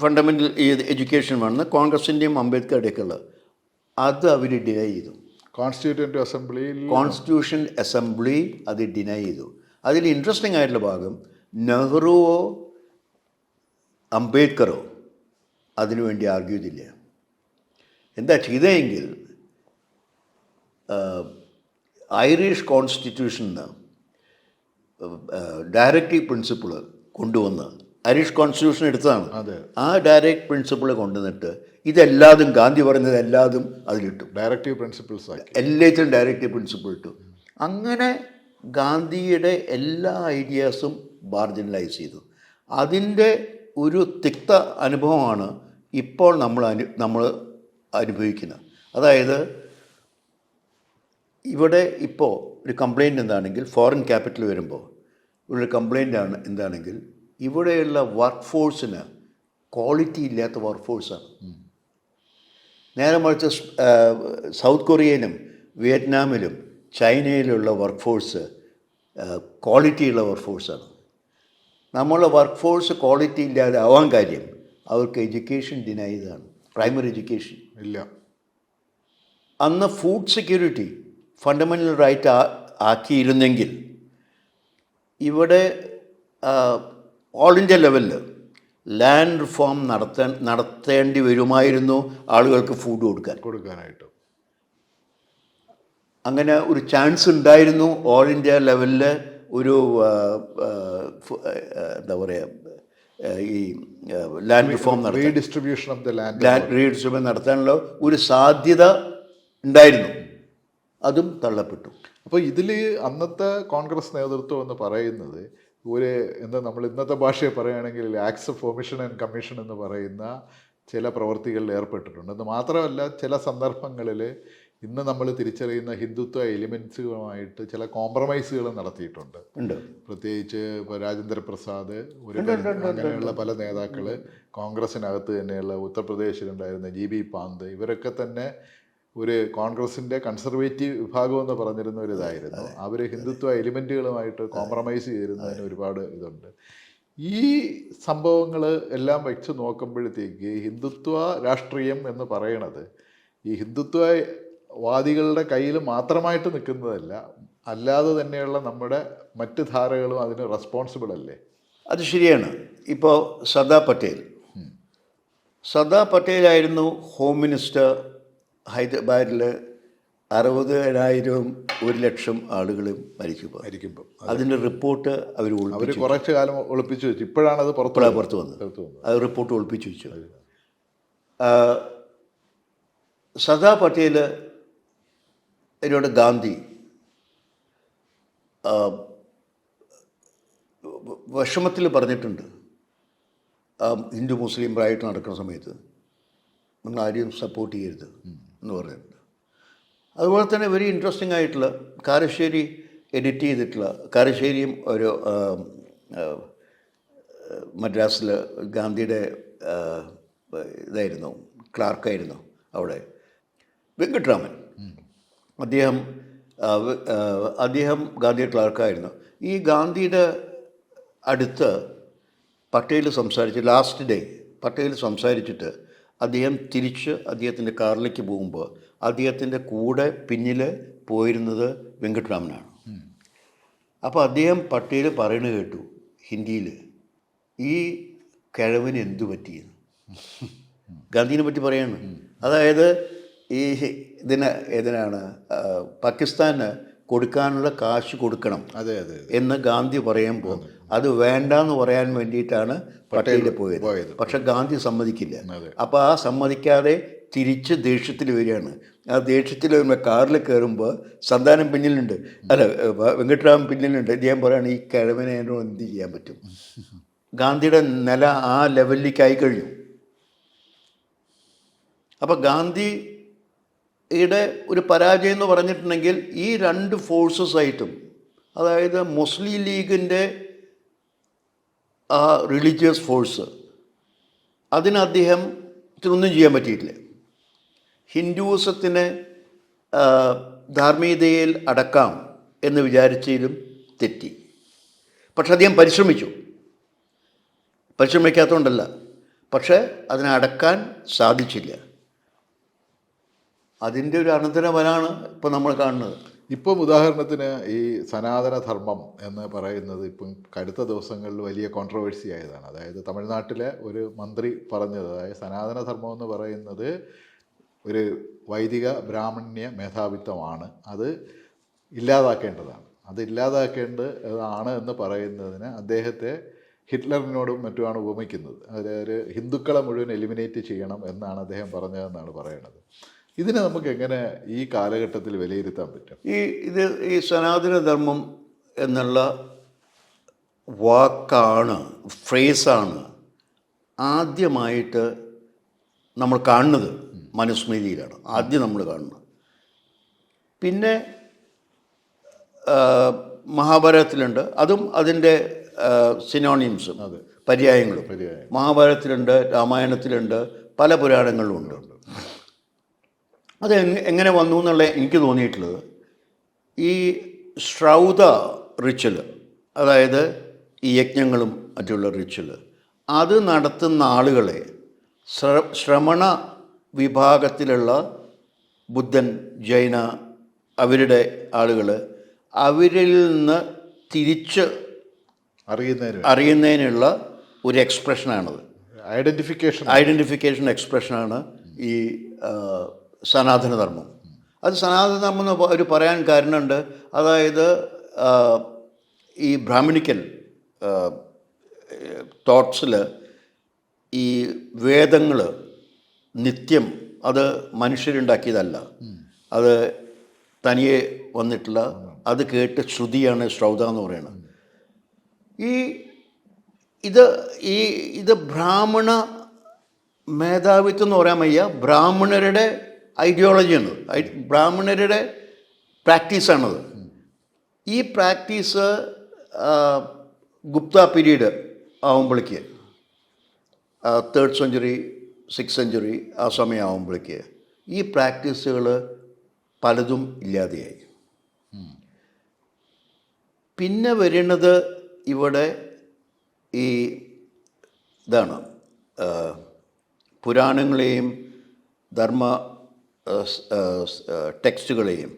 ഫണ്ടമെൻ്റൽ ഈ എഡ്യൂക്കേഷൻ വേണമെന്ന് കോൺഗ്രസിൻ്റെയും അംബേദ്കറുടെയൊക്കെ ഉള്ളത്. അത് അവർ ഡിനൈ ചെയ്തു. കോൺസ്റ്റിറ്റ്യൂഷൻ അസംബ്ലി അത് ഡിനൈ ചെയ്തു. അതിൽ ഇൻട്രസ്റ്റിംഗ് ആയിട്ടുള്ള ഭാഗം നെഹ്റുവോ അംബേദ്കറോ അതിനുവേണ്ടി ആർഗ്യൂ ചെയ്തില്ല. എന്താ ചെയ്തതെങ്കിൽ ഐറിഷ് കോൺസ്റ്റിറ്റ്യൂഷന് ഡയറക്റ്റീവ് പ്രിൻസിപ്പിൾ കൊണ്ടുവന്ന് ഐറിഷ് കോൺസ്റ്റിറ്റ്യൂഷൻ എടുത്തതാണ്. അതെ. ആ ഡയറക്റ്റ് പ്രിൻസിപ്പിൾ കൊണ്ടുവന്നിട്ട് ഇതെല്ലാതും ഗാന്ധി പറയുന്നത് എല്ലാതും അതിലിട്ടു. ഡയറക്റ്റീവ് പ്രിൻസിപ്പിൾസ് ആക്കി. എല്ലാത്തിലും ഡയറക്റ്റീവ് പ്രിൻസിപ്പിൾ ഇട്ടു. അങ്ങനെ ഗാന്ധിയുടെ എല്ലാ ഐഡിയാസും മാർജിനലൈസ് ചെയ്തു. അതിൻ്റെ ഒരു തിക്ത അനുഭവമാണ് ഇപ്പോൾ നമ്മൾ അനുഭവിക്കുന്നത്. അതായത് ഇവിടെ ഇപ്പോൾ ഒരു കംപ്ലയിൻ്റ് എന്താണെങ്കിൽ, ഫോറിൻ ക്യാപിറ്റൽ വരുമ്പോൾ ഒരു കംപ്ലയിൻ്റ് ആണ് എന്താണെങ്കിൽ, ഇവിടെയുള്ള വർക്ക് ഫോഴ്സിന് ക്വാളിറ്റി ഇല്ലാത്ത വർക്ക് ഫോഴ്സാണ്. നേരെ മറിച്ച് സൗത്ത് കൊറിയയിലും വിയറ്റ്നാമിലും ചൈനയിലുള്ള വർക്ക് ഫോഴ്സ് ക്വാളിറ്റിയുള്ള വർക്ക് ഫോഴ്സാണ്. നമ്മളുടെ വർക്ക് ഫോഴ്സ് ക്വാളിറ്റി ഇല്ലാതെ ആവാൻ കാര്യം അവർക്ക് എഡ്യൂക്കേഷൻ ഡിനൈ ചെയ്താണ്, പ്രൈമറി എഡ്യൂക്കേഷൻ ഇല്ല. അന്ന് ഫുഡ് സെക്യൂരിറ്റി ഫണ്ടമെൻ്റൽ റൈറ്റ് ആക്കിയിരുന്നെങ്കിൽ ഇവിടെ ഓൾ ഇന്ത്യ ലെവലിൽ ലാൻഡ് റിഫോം നടത്തേണ്ടി വരുമായിരുന്നു ആളുകൾക്ക് ഫുഡ് കൊടുക്കാനായിട്ട്. അങ്ങനെ ഒരു ചാൻസ് ഉണ്ടായിരുന്നു ഓൾ ഇന്ത്യ ലെവലിൽ ഒരു എന്താ പറയുക, ഈ land reform redistribution of the land നടത്താനുള്ള ഒരു സാധ്യത ഉണ്ടായിരുന്നു. അതും തള്ളപ്പെട്ടു. അപ്പോൾ ഇതിൽ അന്നത്തെ കോൺഗ്രസ് നേതൃത്വം എന്ന് പറയുന്നത് ഒരു നമ്മൾ ഇന്നത്തെ ഭാഷയെ പറയുകയാണെങ്കിൽ acts of omission and commission എന്ന് പറയുന്ന ചില പ്രവൃത്തികളിൽ ഏർപ്പെട്ടിട്ടുണ്ട്. എന്ന് മാത്രമല്ല, ചില സന്ദർഭങ്ങളിൽ ഇന്ന് നമ്മൾ തിരിച്ചറിയുന്ന ഹിന്ദുത്വ എലിമെൻസുകളുമായിട്ട് ചില കോംപ്രമൈസുകൾ നടത്തിയിട്ടുണ്ട്. പ്രത്യേകിച്ച് ഇപ്പോൾ രാജേന്ദ്ര പ്രസാദ്, അങ്ങനെയുള്ള പല നേതാക്കൾ, കോൺഗ്രസിനകത്ത് തന്നെയുള്ള ഉത്തർപ്രദേശിലുണ്ടായിരുന്ന GB പാന്ത്, ഇവരൊക്കെ തന്നെ ഒരു കോൺഗ്രസിൻ്റെ കൺസർവേറ്റീവ് വിഭാഗം എന്ന് പറഞ്ഞിരുന്ന ഒരു ഇതായിരുന്നു. അവർ ഹിന്ദുത്വ എലിമെൻറ്റുകളുമായിട്ട് കോംപ്രമൈസ് ചെയ്തിരുന്നതിന് ഒരുപാട് ഇതുണ്ട്. ഈ സംഭവങ്ങൾ എല്ലാം വെച്ച് നോക്കുമ്പോഴത്തേക്ക് ഹിന്ദുത്വ രാഷ്ട്രീയം എന്ന് പറയണത് ഈ ഹിന്ദുത്വവാദികളുടെ കയ്യിൽ മാത്രമായിട്ട് നിൽക്കുന്നതല്ല, അല്ലാതെ തന്നെയുള്ള നമ്മുടെ മറ്റ് ധാരകളും അതിന് റെസ്പോൺസിബിൾ അല്ലേ? അത് ശരിയാണ്. ഇപ്പോൾ സർദാർ പട്ടേലായിരുന്നു ഹോം മിനിസ്റ്റർ. ഹൈദരാബാദിൽ 60,000 100,000 ആളുകൾ മരിക്കുമ്പോൾ അതിൻ്റെ റിപ്പോർട്ട് അവർ കുറച്ച് കാലം ഒളിപ്പിച്ചു വെച്ചു. ഇപ്പോഴാണ് അത് പുറത്ത് വന്നത്. അത് റിപ്പോർട്ട് ഒളിപ്പിച്ചു വെച്ചു. സർദാർ പട്ടേൽ എന്നോട് ഗാന്ധി വിഷമത്തിൽ പറഞ്ഞിട്ടുണ്ട്, ഹിന്ദു മുസ്ലിം റൈറ്റ് നടക്കുന്ന സമയത്ത് നിങ്ങൾ ആരെയും സപ്പോർട്ട് ചെയ്യരുത് എന്ന് പറഞ്ഞിട്ടുണ്ട്. അതുപോലെ തന്നെ വെരി ഇൻട്രസ്റ്റിംഗ് ആയിട്ടുള്ള കാരശ്ശേരി എഡിറ്റ് ചെയ്തിട്ടുള്ള, കാരശ്ശേരിയും ഒരു മദ്രാസിൽ ഗാന്ധിയുടെ ഇതായിരുന്നു, ക്ലാർക്കായിരുന്നു അവിടെ, വെങ്കട്രാമൻ. അദ്ദേഹം ഗാന്ധിയുടെ ക്ലാർക്കായിരുന്നു. ഈ ഗാന്ധിയുടെ അടുത്ത് പട്ടേൽ ലാസ്റ്റ് ഡേ പട്ടേൽ സംസാരിച്ചിട്ട് അദ്ദേഹം തിരിച്ച് അദ്ദേഹത്തിൻ്റെ കാറിലേക്ക് പോകുമ്പോൾ അദ്ദേഹത്തിൻ്റെ കൂടെ പിന്നിൽ പോയിരുന്നത് വെങ്കട്രാമനാണ്. അപ്പോൾ അദ്ദേഹം പട്ടേൽ പറയുന്നത് കേട്ടു ഹിന്ദിയിൽ, ഈ കിഴവന് എന്തു പറ്റിയെന്ന്. ഗാന്ധിനെ പറ്റി പറയാണ്. അതായത് ഈ ഇതിനാണ് പാകിസ്ഥാന് കൊടുക്കാനുള്ള കാശ് കൊടുക്കണം എന്ന് ഗാന്ധി പറയുമ്പോൾ അത് വേണ്ടെന്ന് പറയാൻ വേണ്ടിയിട്ടാണ് പട്ടേൽ പോയത്. പക്ഷെ ഗാന്ധി സമ്മതിക്കില്ല. അപ്പോൾ ആ സമ്മതിക്കാതെ തിരിച്ച് ദേഷ്യത്തിൽ വരികയാണ്. ആ ദേഷ്യത്തിൽ വരുമ്പോൾ കാറിൽ കയറുമ്പോൾ സന്താനം പിന്നിലുണ്ട്, വെങ്കട്രാമൻ പിന്നിലുണ്ട്. ഇദ്ദേഹം പറയുകയാണ്, ഈ കിഴവനെ എന്ത് ചെയ്യാൻ പറ്റും. ഗാന്ധിയുടെ നില ആ ലെവലിലേക്ക് ആയിക്കഴിഞ്ഞു. അപ്പോൾ ഗാന്ധിയുടെ ഒരു പരാജയം എന്ന് പറഞ്ഞിട്ടുണ്ടെങ്കിൽ ഈ രണ്ട് ഫോഴ്സസായിട്ടും, അതായത് മുസ്ലിം ലീഗിൻ്റെ ആ റിലീജിയസ് ഫോഴ്സ്, അതിന് അദ്ദേഹത്തിനൊന്നും ചെയ്യാൻ പറ്റിയിട്ടില്ല. ഹിന്ദുസത്തിന് ധാർമ്മികതയിൽ അടക്കാം എന്ന് വിചാരിച്ചതിലും തെറ്റി. പക്ഷെ അദ്ദേഹം പരിശ്രമിക്കാത്തതുകൊണ്ടല്ല, പക്ഷേ അതിനെ അടക്കാൻ സാധിച്ചില്ല. അതിൻ്റെ ഒരു അനന്തരഫലമാണ് ഇപ്പോൾ നമ്മൾ കാണുന്നത്. ഇപ്പം ഉദാഹരണത്തിന് ഈ സനാതനധർമ്മം എന്ന് പറയുന്നത് ഇപ്പം അടുത്ത ദിവസങ്ങളിൽ വലിയ കോൺട്രവേഴ്സി ആയതാണ്. അതായത് തമിഴ്നാട്ടിലെ ഒരു മന്ത്രി പറഞ്ഞത്, അതായത് സനാതനധർമ്മം എന്ന് പറയുന്നത് ഒരു വൈദിക ബ്രാഹ്മണ്യ മേധാവിത്വമാണ്, അത് ഇല്ലാതാക്കേണ്ടതാണ്. അത് ഇല്ലാതാക്കേണ്ടതാണ് എന്ന് പറയുന്നതിന് അദ്ദേഹത്തെ ഹിറ്റ്ലറിനോടും മറ്റുമാണ് ഉപമിക്കുന്നത്. അതായത് ഹിന്ദുക്കളെ മുഴുവൻ എലിമിനേറ്റ് ചെയ്യണം എന്നാണ് അദ്ദേഹം പറഞ്ഞതെന്നാണ് പറയുന്നത്. ഇതിനെ നമുക്ക് എങ്ങനെ ഈ കാലഘട്ടത്തിൽ വിലയിരുത്താൻ പറ്റും? ഈ സനാതനധർമ്മം എന്നുള്ള വാക്കാണ്, ഫ്രേസാണ് ആദ്യമായിട്ട് നമ്മൾ കാണുന്നത്. മനുസ്മൃതിയിലാണ് ആദ്യം നമ്മൾ കാണുന്നത്. പിന്നെ മഹാഭാരതത്തിലുണ്ട്, അതും അതിൻ്റെ സിനോണിംസും പര്യായങ്ങളും മഹാഭാരതത്തിലുണ്ട്, രാമായണത്തിലുണ്ട്, പല പുരാണങ്ങളിലുമുണ്ട്. അത് എങ്ങനെ വന്നു എന്നുള്ള എനിക്ക് തോന്നിയിട്ടുള്ളത്, ഈ ശ്രൗത റിച്വൽ, അതായത് ഈ യജ്ഞങ്ങളും മറ്റുള്ള റിച്വൽ, അത് നടത്തുന്ന ആളുകളെ ശ്രമണ വിഭാഗത്തിലുള്ള ബുദ്ധൻ, ജൈന, അവരുടെ ആളുകൾ അവരിൽ നിന്ന് തിരിച്ച് അറിയുന്നതിനുള്ള ഒരു എക്സ്പ്രഷനാണത്. ഐഡൻറ്റിഫിക്കേഷൻ എക്സ്പ്രഷനാണ് ഈ സനാതനധർമ്മം. അത് സനാതനധർമ്മം എന്ന് ഒരു പറയാൻ കാരണമുണ്ട്. അതായത് ഈ ബ്രാഹ്മണിക്കൽ തോട്ട്സിൽ ഈ വേദങ്ങൾ നിത്യം അത് മനുഷ്യരുണ്ടാക്കിയതല്ല, അത് തനിയെ വന്നിട്ടുള്ള, അത് കേട്ട് ശ്രുതിയാണ് ശ്രൗത എന്ന് പറയുന്നത്. ഇത് ബ്രാഹ്മണ മേധാവിത്വം എന്ന് പറയാൻ വയ്യ, ബ്രാഹ്മണരുടെ ഐഡിയോളജിയാണ്, ബ്രാഹ്മണരുടെ പ്രാക്ടീസാണത്. ഈ പ്രാക്ടീസ് ഗുപ്ത പീരീഡ് ആകുമ്പോഴേക്ക്, 3rd century 6th century ആ സമയമാകുമ്പോഴേക്ക് ഈ പ്രാക്ടീസുകൾ പലതും ഇല്ലാതെയായി. പിന്നെ വരുന്നത് ഇവിടെ ഈ ഇതാണ്, പുരാണങ്ങളെയും ധർമ്മ ടെക്സ്റ്റുകളെയും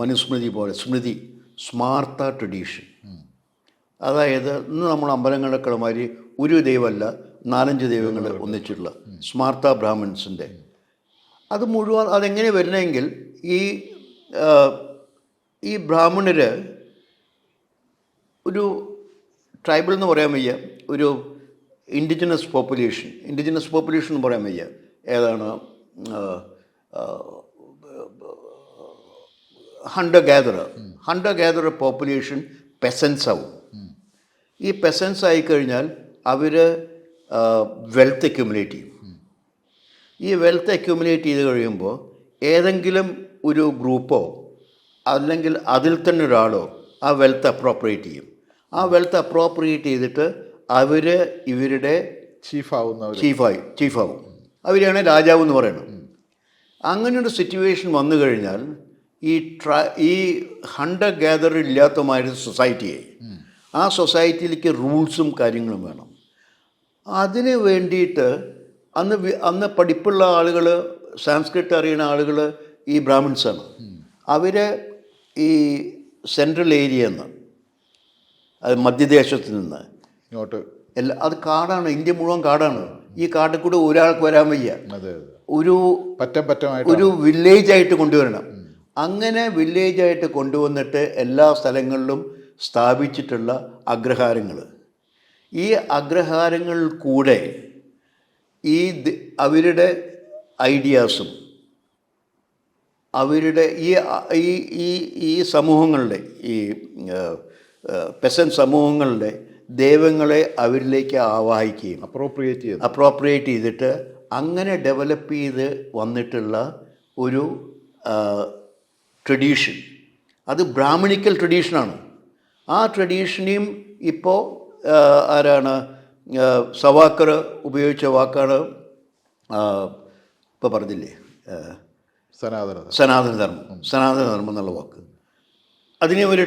മനുസ്മൃതി പോലെ സ്മാർത്ത ട്രഡീഷൻ. അതായത് ഇന്ന് നമ്മൾ അമ്പലങ്ങളൊക്കെ മാതിരി ഒരു ദൈവമല്ല 4-5 ദൈവങ്ങൾ ഒന്നിച്ചിട്ടുള്ള സ്മാർത്ത ബ്രാഹ്മൺസിൻ്റെ അത് മുഴുവൻ. അതെങ്ങനെ വരണമെങ്കിൽ ഈ ബ്രാഹ്മണർ ഒരു ട്രൈബൽ എന്ന് പറയാൻ വയ്യ, ഒരു ഇൻഡിജിനസ് പോപ്പുലേഷൻ എന്ന് പറയാൻ വയ്യ. ഏതാണ്? ഹണ്ടർ ഗാദറർ പോപ്പുലേഷൻ പെസൻസ് ആവും. ഈ പെസൻസ് ആയിക്കഴിഞ്ഞാൽ അവർ വെൽത്ത് അക്യുമുലേറ്റ് ചെയ്യും. ഈ വെൽത്ത് അക്യുമുലേറ്റ് ചെയ്ത് കഴിയുമ്പോൾ ഏതെങ്കിലും ഒരു ഗ്രൂപ്പോ അല്ലെങ്കിൽ അതിൽ തന്നെ ഒരാളോ ആ വെൽത്ത് അപ്രോപ്രിയേറ്റ് ചെയ്യും. ആ വെൽത്ത് അപ്രോപ്രിയേറ്റ് ചെയ്തിട്ട് അവർ ഇവരുടെ ചീഫാവും. അവരെയാണ് രാജാവ് എന്ന് പറയുന്നത്. അങ്ങനെയൊരു സിറ്റുവേഷൻ വന്നു കഴിഞ്ഞാൽ ഈ ഹണ്ടർ ഗാദർ ഇല്ലാത്തമായൊരു സൊസൈറ്റിയായി. ആ സൊസൈറ്റിയിലേക്ക് റൂൾസും കാര്യങ്ങളും വേണം. അതിന് വേണ്ടിയിട്ട് അന്ന് പഠിപ്പുള്ള ആളുകൾ, സാൻസ്ക്രിറ്റ് അറിയുന്ന ആളുകൾ ഈ ബ്രാഹ്മിൺസാണ്. അവർ ഈ സെൻട്രൽ ഏരിയ എന്ന്, അത് മധ്യദേശത്ത് നിന്ന് അത് കാടാണ്, ഇന്ത്യ മുഴുവൻ കാടാണ്. ഈ കാട്ടിൽ കൂടെ ഒരാൾക്ക് വരാൻ വയ്യ. ഒരു വില്ലേജായിട്ട് കൊണ്ടുവരണം. അങ്ങനെ വില്ലേജായിട്ട് കൊണ്ടുവന്നിട്ട് എല്ലാ സ്ഥലങ്ങളിലും സ്ഥാപിച്ചിട്ടുള്ള അഗ്രഹാരങ്ങൾ, ഈ അഗ്രഹാരങ്ങളിൽ കൂടെ അവരുടെ ഐഡിയാസും അവരുടെ ഈ സമൂഹങ്ങളുടെ, ഈ പെസൻ സമൂഹങ്ങളുടെ ദൈവങ്ങളെ അവരിലേക്ക് ആവാഹിക്കുകയും അപ്രോപ്രിയേറ്റ് ചെയ്തിട്ട് അങ്ങനെ ഡെവലപ്പ് ചെയ്ത് വന്നിട്ടുള്ള ഒരു ട്രഡീഷൻ, അത് ബ്രാഹ്മണിക്കൽ ട്രഡീഷനാണ്. ആ ട്രഡീഷനെയും ഇപ്പോൾ ആരാണ് സവാക്കർ ഉപയോഗിച്ച വാക്കാണ് ഇപ്പോൾ പറഞ്ഞില്ലേ, സനാതനധർമ്മം എന്നുള്ള വാക്ക്. അതിനെ ഒരു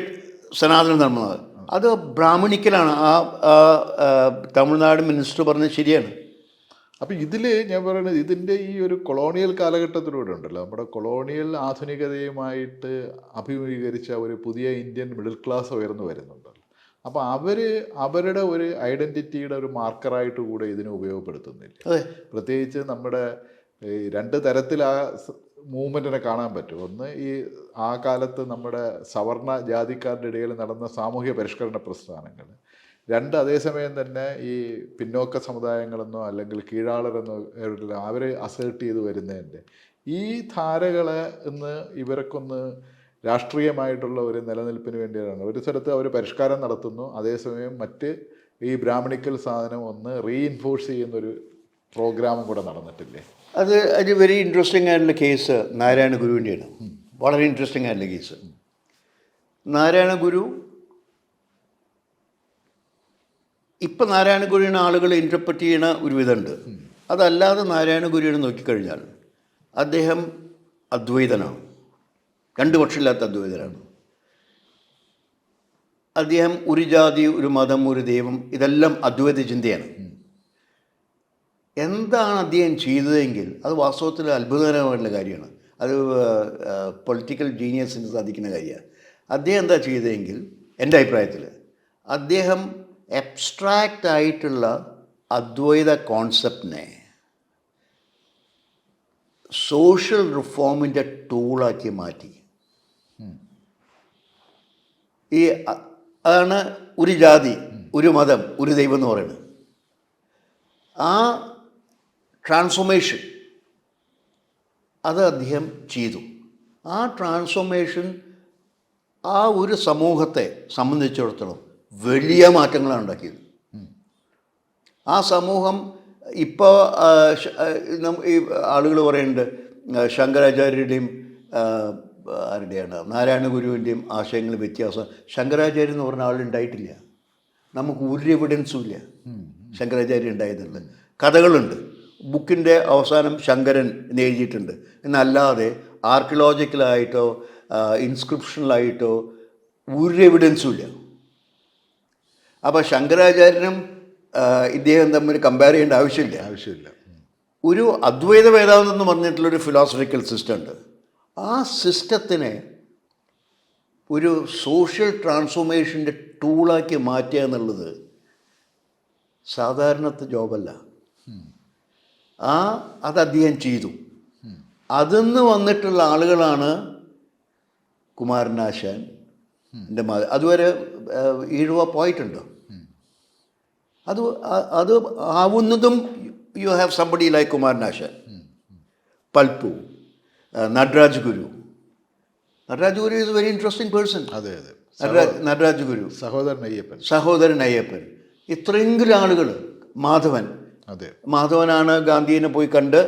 സനാതനധർമ്മം, അത് ബ്രാഹ്മണിക്കലാണ്. തമിഴ്നാട് മിനിസ്റ്റർ പറഞ്ഞത് ശരിയാണ്. അപ്പോൾ ഇതിൽ ഞാൻ പറയുന്നത്, ഇതിൻ്റെ ഈ ഒരു കൊളോണിയൽ കാലഘട്ടത്തിലൂടെ ഉണ്ടല്ലോ, നമ്മുടെ കൊളോണിയൽ ആധുനികതയുമായിട്ട് അഭിമുഖീകരിച്ച ഒരു പുതിയ ഇന്ത്യൻ മിഡിൽ ക്ലാസ് ഉയർന്നു വരുന്നുണ്ടല്ലോ. അപ്പോൾ അവരുടെ ഒരു ഐഡൻറ്റിറ്റിയുടെ ഒരു മാർക്കറായിട്ട് കൂടെ ഇതിനെ ഉപയോഗപ്പെടുത്തുന്നില്ല. പ്രത്യേകിച്ച് നമ്മുടെ ഈ 2 തരത്തിൽ ആ മൂവ്മെൻറ്റിനെ കാണാൻ പറ്റും. ഒന്ന് ഈ ആ കാലത്ത് നമ്മുടെ സവർണ ജാതിക്കാരുടെ ഇടയിൽ നടന്ന സാമൂഹ്യ പരിഷ്കരണ പ്രസ്ഥാനങ്ങൾ. രണ്ട്, അതേസമയം തന്നെ ഈ പിന്നോക്ക സമുദായങ്ങളെന്നോ അല്ലെങ്കിൽ കീഴാളരെന്നോ അവർ അസേർട്ട് ചെയ്ത് വരുന്നതിൻ്റെ ഈ ധാരകളെ ഇന്ന് ഇവർക്കൊന്ന് രാഷ്ട്രീയമായിട്ടുള്ള ഒരു നിലനിൽപ്പിന് വേണ്ടിയാണ്. ഒരു സ്ഥലത്ത് അവർ പരിഷ്കാരം നടത്തുന്നു, അതേസമയം മറ്റ് ഈ ബ്രാഹ്മണിക്കൽ സാധനം ഒന്ന് റീഇൻഫോഴ്സ് ചെയ്യുന്നൊരു പ്രോഗ്രാമും കൂടെ നടന്നിട്ടില്ലേ? അത് ഒരു വെരി ഇൻട്രസ്റ്റിംഗ് ആയിട്ടുള്ള കേസ് നാരായണ ഗുരുവിൻ്റെയാണ്. വളരെ ഇൻട്രസ്റ്റിംഗ് ആയിട്ടുള്ള കേസ്. നാരായണ ഗുരു, ഇപ്പം നാരായണ ഗുരുവിനെ ആളുകൾ ഇൻ്റർപ്രറ്റ് ചെയ്യണ ഒരു വിധമുണ്ട്. അതല്ലാതെ നാരായണ ഗുരുവിനെ നോക്കിക്കഴിഞ്ഞാൽ അദ്ദേഹം അദ്വൈതനാണ്, രണ്ട് പക്ഷമില്ലാത്ത അദ്വൈതനാണ്. അദ്ദേഹം ഒരു ജാതി, ഒരു മതം, ഒരു ദൈവം, ഇതെല്ലാം അദ്വൈത ചിന്തയാണ്. എന്താണ് അദ്ദേഹം ചെയ്തതെങ്കിൽ അത് വാസ്തവത്തിൽ അത്ഭുതകരമായിട്ടുള്ള കാര്യമാണ്. അത് പൊളിറ്റിക്കൽ ജീനിയസിന് സാധിക്കുന്ന കാര്യമാണ്. അദ്ദേഹം എന്താ ചെയ്തതെങ്കിൽ എൻ്റെ അഭിപ്രായത്തിൽ അദ്ദേഹം എബ്സ്ട്രാക്റ്റ് ആയിട്ടുള്ള അദ്വൈത കോൺസെപ്റ്റിനെ സോഷ്യൽ റിഫോമിൻ്റെ ടൂളാക്കി മാറ്റി. ഈ അതാണ് ഒരു ജാതി, ഒരു മതം, ഒരു ദൈവം എന്ന് പറയുന്നത്. ആ ട്രാൻസ്ഫോർമേഷൻ അത് അദ്ദേഹം ചെയ്തു. ആ ട്രാൻസ്ഫോർമേഷൻ ആ ഒരു സമൂഹത്തെ സംബന്ധിച്ചിടത്തോളം വലിയ മാറ്റങ്ങളാണ് ഉണ്ടാക്കിയത്. ആ സമൂഹം ഇപ്പോൾ ഈ ആളുകൾ പറയുന്നുണ്ട് ശങ്കരാചാര്യരുടെയും ആരുടെയാണ് നാരായണ ഗുരുവിൻ്റെയും ആശയങ്ങൾ വ്യത്യാസം. ശങ്കരാചാര്യ എന്ന് പറഞ്ഞ ആളുണ്ടായിട്ടില്ല. നമുക്ക് ഒരു എവിഡൻസും ഇല്ല ശങ്കരാചാര്യ ഉണ്ടായതുള്ള. കഥകളുണ്ട്, ബുക്കിൻ്റെ അവസാനം ശങ്കരൻ എന്ന് എഴുതിയിട്ടുണ്ട്. എന്നല്ലാതെ ആർക്കിയോളജിക്കലായിട്ടോ ഇൻസ്ക്രിപ്ഷനിലായിട്ടോ ഒരു എവിഡൻസും ഇല്ല. അപ്പോൾ ശങ്കരാചാര്യനും ഇദ്ദേഹം തമ്മിൽ കമ്പയർ ചെയ്യേണ്ട ആവശ്യമില്ല. ഒരു അദ്വൈത വേദാന്തം എന്ന് പറഞ്ഞിട്ടുള്ളൊരു ഫിലോസഫിക്കൽ സിസ്റ്റം ഉണ്ട്. ആ സിസ്റ്റത്തിനെ ഒരു സോഷ്യൽ ട്രാൻസ്ഫോർമേഷൻ്റെ ടൂളാക്കി മാറ്റുക എന്നുള്ളത് സാധാരണത്തെ ജോബല്ല. അത് അദ്ദേഹം ചെയ്തു. അതിന്ന് വന്നിട്ടുള്ള ആളുകളാണ് കുമാരനാശാൻ. എൻ്റെ അതുവരെ ഈഴവ പോയിട്ടുണ്ടോ? അത് ആവുന്നതും you have somebody like Kumaranasan, Palpu, Nataraj Guru. Nataraj Guru is a very interesting person. അതെ അതെ, നടരാജ് ഗുരു, സഹോദരൻ അയ്യപ്പൻ, ഇത്രയെങ്കിലും ആളുകൾ. മാധവൻ, അതെ, മാധവനാണ് ഗാന്ധിയെ പോയി കണ്ട്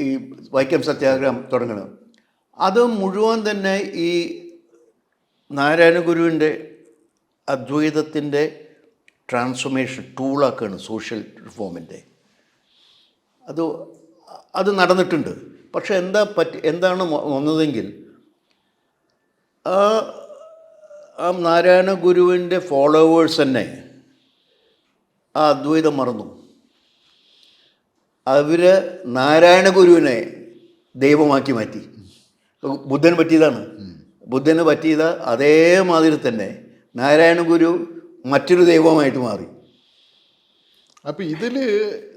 ഈ വൈക്കം സത്യാഗ്രഹം തുടങ്ങുന്നത്. അത് മുഴുവൻ തന്നെ ഈ നാരായണ ഗുരുവിൻ്റെ അദ്വൈതത്തിൻ്റെ ട്രാൻസ്ഫോർമേഷൻ ടൂളാക്കാണ് സോഷ്യൽ റിഫോമിൻ്റെ. അത് നടന്നിട്ടുണ്ട്. പക്ഷെ എന്താണ് വന്നതെങ്കിൽ ആ നാരായണ ഗുരുവിൻ്റെ ഫോളോവേഴ്സ് തന്നെ ആ അദ്വൈതം മറന്നു. അവർ നാരായണ ഗുരുവിനെ ദൈവമാക്കി മാറ്റി. ബുദ്ധന് പറ്റിയതാണ്. ബുദ്ധന് പറ്റിയത് അതേമാതിരി തന്നെ നാരായണ ഗുരു മറ്റൊരു ദൈവമായിട്ട് മാറി. അപ്പോൾ ഇതിൽ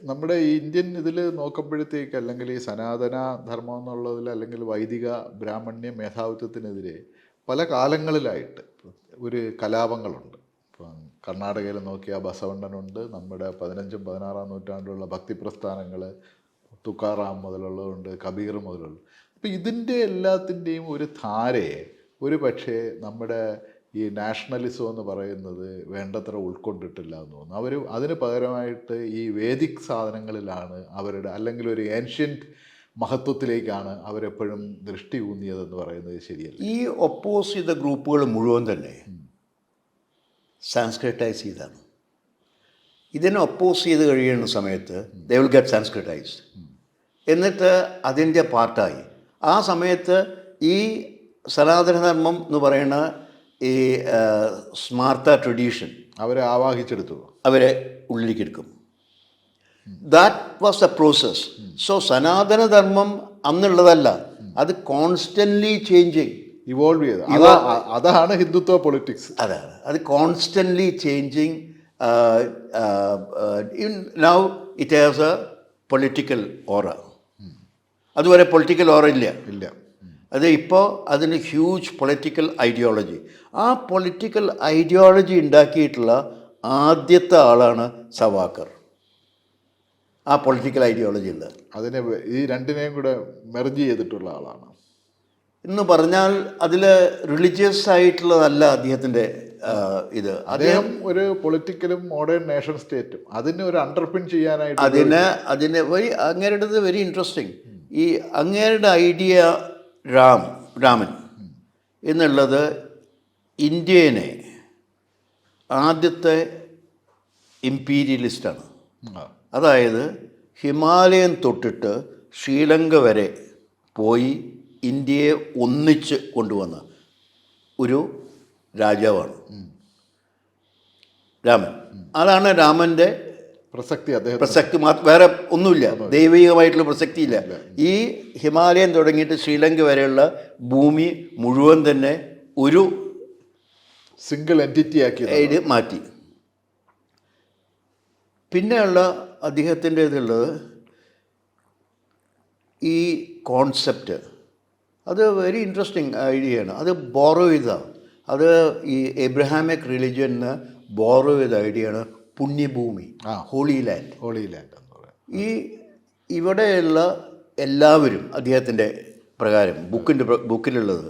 നമ്മുടെ ഇന്ത്യൻ ഇതിൽ നോക്കുമ്പോഴത്തേക്ക്, അല്ലെങ്കിൽ ഈ സനാതന ധർമ്മം എന്നുള്ളതിൽ, അല്ലെങ്കിൽ വൈദിക ബ്രാഹ്മണ്യ മേധാവിത്വത്തിനെതിരെ പല കാലങ്ങളിലായിട്ട് ഒരു കലാപങ്ങളുണ്ട്. ഇപ്പം കർണാടകയിൽ നോക്കിയാൽ ബസവണ്ണനുണ്ട്, നമ്മുടെ 15ഉം 16ആം നൂറ്റാണ്ടിലുള്ള ഭക്തി പ്രസ്ഥാനങ്ങൾ, തുക്കാറാം മുതലുള്ളതുണ്ട്, കബീർ മുതലുള്ള. അപ്പോൾ ഇതിൻ്റെ എല്ലാത്തിൻ്റെയും ഒരു ധാരയെ ഒരു പക്ഷേ നമ്മുടെ ഈ നാഷണലിസം എന്ന് പറയുന്നത് വേണ്ടത്ര ഉൾക്കൊണ്ടിട്ടില്ല എന്ന് തോന്നുന്നു. അതിന് പകരമായിട്ട് ഈ വേദിക് സാധനങ്ങളിലാണ് അവരുടെ, അല്ലെങ്കിൽ ഒരു ഏൻഷ്യൻറ്റ് മഹത്വത്തിലേക്കാണ് അവരെപ്പോഴും ദൃഷ്ടി ഊന്നിയതെന്ന് പറയുന്നത് ശരിയല്ല. ഈ ഒപ്പോസ് ചെയ്ത ഗ്രൂപ്പുകൾ മുഴുവൻ തന്നെ സാൻസ്ക്രിറ്റൈസ് ചെയ്താണ്. ഇതിനെ ഒപ്പോസ് ചെയ്ത് കഴിയുന്ന സമയത്ത് ദേ വിൽ ഗെറ്റ് സാൻസ്ക്രിറ്റൈസ്ഡ്. എന്നിട്ട് അതിൻ്റെ പാർട്ടായി ആ സമയത്ത് ഈ സനാതനധർമ്മം എന്ന് പറയുന്ന ഈ സ്മാർത്ത ട്രഡീഷൻ അവരെ ആവാഹിച്ചെടുത്തു, അവരെ ഉള്ളിലേക്ക് എടുക്കും. That was the process. So സനാതനധർമ്മം അന്നുള്ളതല്ല, അത് കോൺസ്റ്റൻ്റ്ലി ചേഞ്ചിങ്, ഇവോൾവ് ചെയ്ത്. അതാണ് ഹിന്ദുത്വ പൊളിറ്റിക്സ്. അതാണ് അത് constantly changing. Now it has a political aura. അതുവരെ പൊളിറ്റിക്കൽ ഓറ ഇല്ല. ഇല്ല. അത് ഇപ്പോൾ അതിന് ഹ്യൂജ് പൊളിറ്റിക്കൽ ഐഡിയോളജി. ആ പൊളിറ്റിക്കൽ ഐഡിയോളജി ഉണ്ടാക്കിയിട്ടുള്ള ആദ്യത്തെ ആളാണ് സവാക്കർ. ആ പൊളിറ്റിക്കൽ ഐഡിയോളജി ഉള്ളത് അതിനെ ഈ രണ്ടിനെയും കൂടെ മെർജ് ചെയ്തിട്ടുള്ള ആളാണ്. എന്ന് പറഞ്ഞാൽ അതിൽ റിലീജിയസ് ആയിട്ടുള്ളതല്ല അദ്ദേഹത്തിൻ്റെ ഇത്. അദ്ദേഹം ഒരു പൊളിറ്റിക്കലും മോഡേൺ നേഷൻ സ്റ്റേറ്റും അതിന് ഒരു അണ്ടർപിൻ ചെയ്യാനായിട്ട് അതിന് അങ്ങേരുടേത് വെരി ഇൻട്രസ്റ്റിംഗ്. ഈ അങ്ങേരുടെ ഐഡിയ രാമൻ എന്നുള്ളത് ഇന്ത്യനെ ആദ്യത്തെ ഇമ്പീരിയലിസ്റ്റാണ്. അതായത് ഹിമാലയൻ തൊട്ടിട്ട് ശ്രീലങ്ക വരെ പോയി ഇന്ത്യയെ ഒന്നിച്ച് കൊണ്ടുവന്ന ഒരു രാജാവാണ് രാമൻ. അതാണ് രാമൻ്റെ പ്രസക്തി. വേറെ ഒന്നുമില്ല, ദൈവികമായിട്ടുള്ള പ്രസക്തിയില്ല. ഈ ഹിമാലയൻ തുടങ്ങിയിട്ട് ശ്രീലങ്ക വരെയുള്ള ഭൂമി മുഴുവൻ തന്നെ ഒരു സിംഗിൾ എൻറ്റിറ്റി ആക്കി മാറ്റി. പിന്നെയുള്ള അദ്ദേഹത്തിൻ്റെ ഇതുള്ളത് ഈ കോൺസെപ്റ്റ്, അത് വെരി ഇൻട്രസ്റ്റിംഗ് ഐഡിയയാണ്. അത് ബോറോ ചെയ്തതാണ്. അത് ഈ എബ്രഹാമിക് റിലിജിയന് ബോറോ ചെയ്ത ഐഡിയയാണ് പുണ്യഭൂമി, ഹോളി ലാൻഡ്. എന്ന് പറയുന്നത് ഈ ഇവിടെയുള്ള എല്ലാവരും അദ്ദേഹത്തിൻ്റെ പ്രകാരം ബുക്കിലുള്ളത്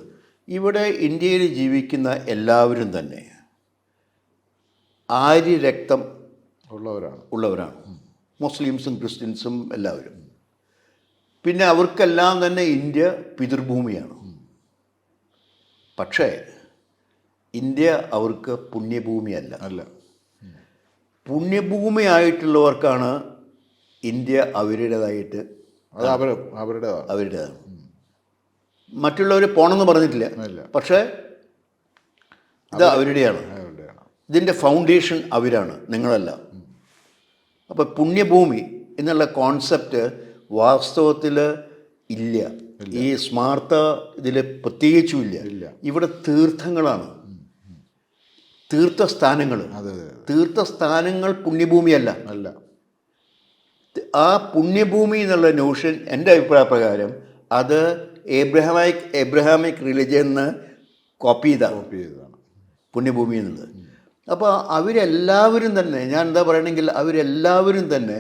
ഇവിടെ ഇന്ത്യയിൽ ജീവിക്കുന്ന എല്ലാവരും തന്നെ ആര്യ രക്തം ഉള്ളവരാണ്. മുസ്ലിംസും ക്രിസ്ത്യൻസും എല്ലാവരും. പിന്നെ അവർക്കെല്ലാം തന്നെ ഇന്ത്യ പിതൃഭൂമിയാണ്. പക്ഷേ ഇന്ത്യ അവർക്ക് പുണ്യഭൂമിയല്ല. പുണ്യഭൂമിയായിട്ടുള്ളവർക്കാണ് ഇന്ത്യ അവരുടേതായിട്ട് അവരുടേതാണ്. മറ്റുള്ളവർ പോണമെന്ന് പറഞ്ഞിട്ടില്ല, പക്ഷേ ഇത് അവരുടെയാണ്. ഇതിൻ്റെ ഫൗണ്ടേഷൻ അവരാണ്, നിങ്ങളല്ല. അപ്പോൾ പുണ്യഭൂമി എന്നുള്ള കോൺസെപ്റ്റ് വാസ്തവത്തിൽ ഇല്ല. ഈ സ്മാർത്ത ഇതിൽ പ്രത്യേകിച്ചും ഇല്ല. ഇവിടെ തീർത്ഥങ്ങളാണ്, തീർത്ഥസ്ഥാനങ്ങൾ. തീർത്ഥസ്ഥാനങ്ങൾ പുണ്യഭൂമിയല്ല. ആ പുണ്യഭൂമി എന്നുള്ള നോഷൻ എൻ്റെ അഭിപ്രായ പ്രകാരം അത് എബ്രഹാമിക് റിലിജിയന്ന് കോപ്പി ചെയ്താണ് പുണ്യഭൂമി എന്നുള്ളത്. അപ്പോൾ അവരെല്ലാവരും തന്നെ, ഞാൻ എന്താ പറയണമെങ്കിൽ അവരെല്ലാവരും തന്നെ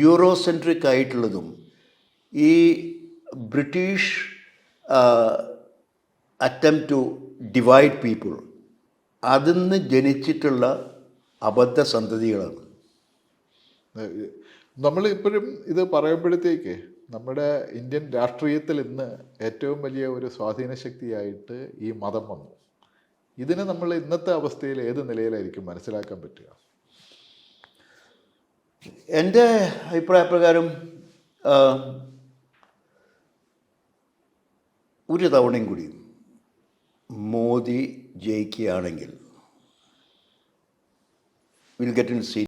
യൂറോസെൻട്രിക് ആയിട്ടുള്ളതും ഈ British attempt to divide people അതിൽ നിന്ന് ജനിച്ചിട്ടുള്ള അബദ്ധ സന്തതികളാണ്. നമ്മളിപ്പോഴും ഇത് പറയുമ്പോഴത്തേക്ക് നമ്മുടെ ഇന്ത്യൻ രാഷ്ട്രീയത്തിൽ ഇന്ന് ഏറ്റവും വലിയ ഒരു സ്വാധീന ശക്തിയായിട്ട് ഈ മതം വന്നു. ഇതിനെ നമ്മൾ ഇന്നത്തെ അവസ്ഥയിൽ ഏത് നിലയിലായിരിക്കും മനസ്സിലാക്കാൻ പറ്റുക? എൻ്റെ അഭിപ്രായ പ്രകാരം ഒരു തവണയും കൂടി മോദി ജയിക്കുകയാണെങ്കിൽ വിൽ ഗെറ്റ് ഇൻ സീറ്റ്.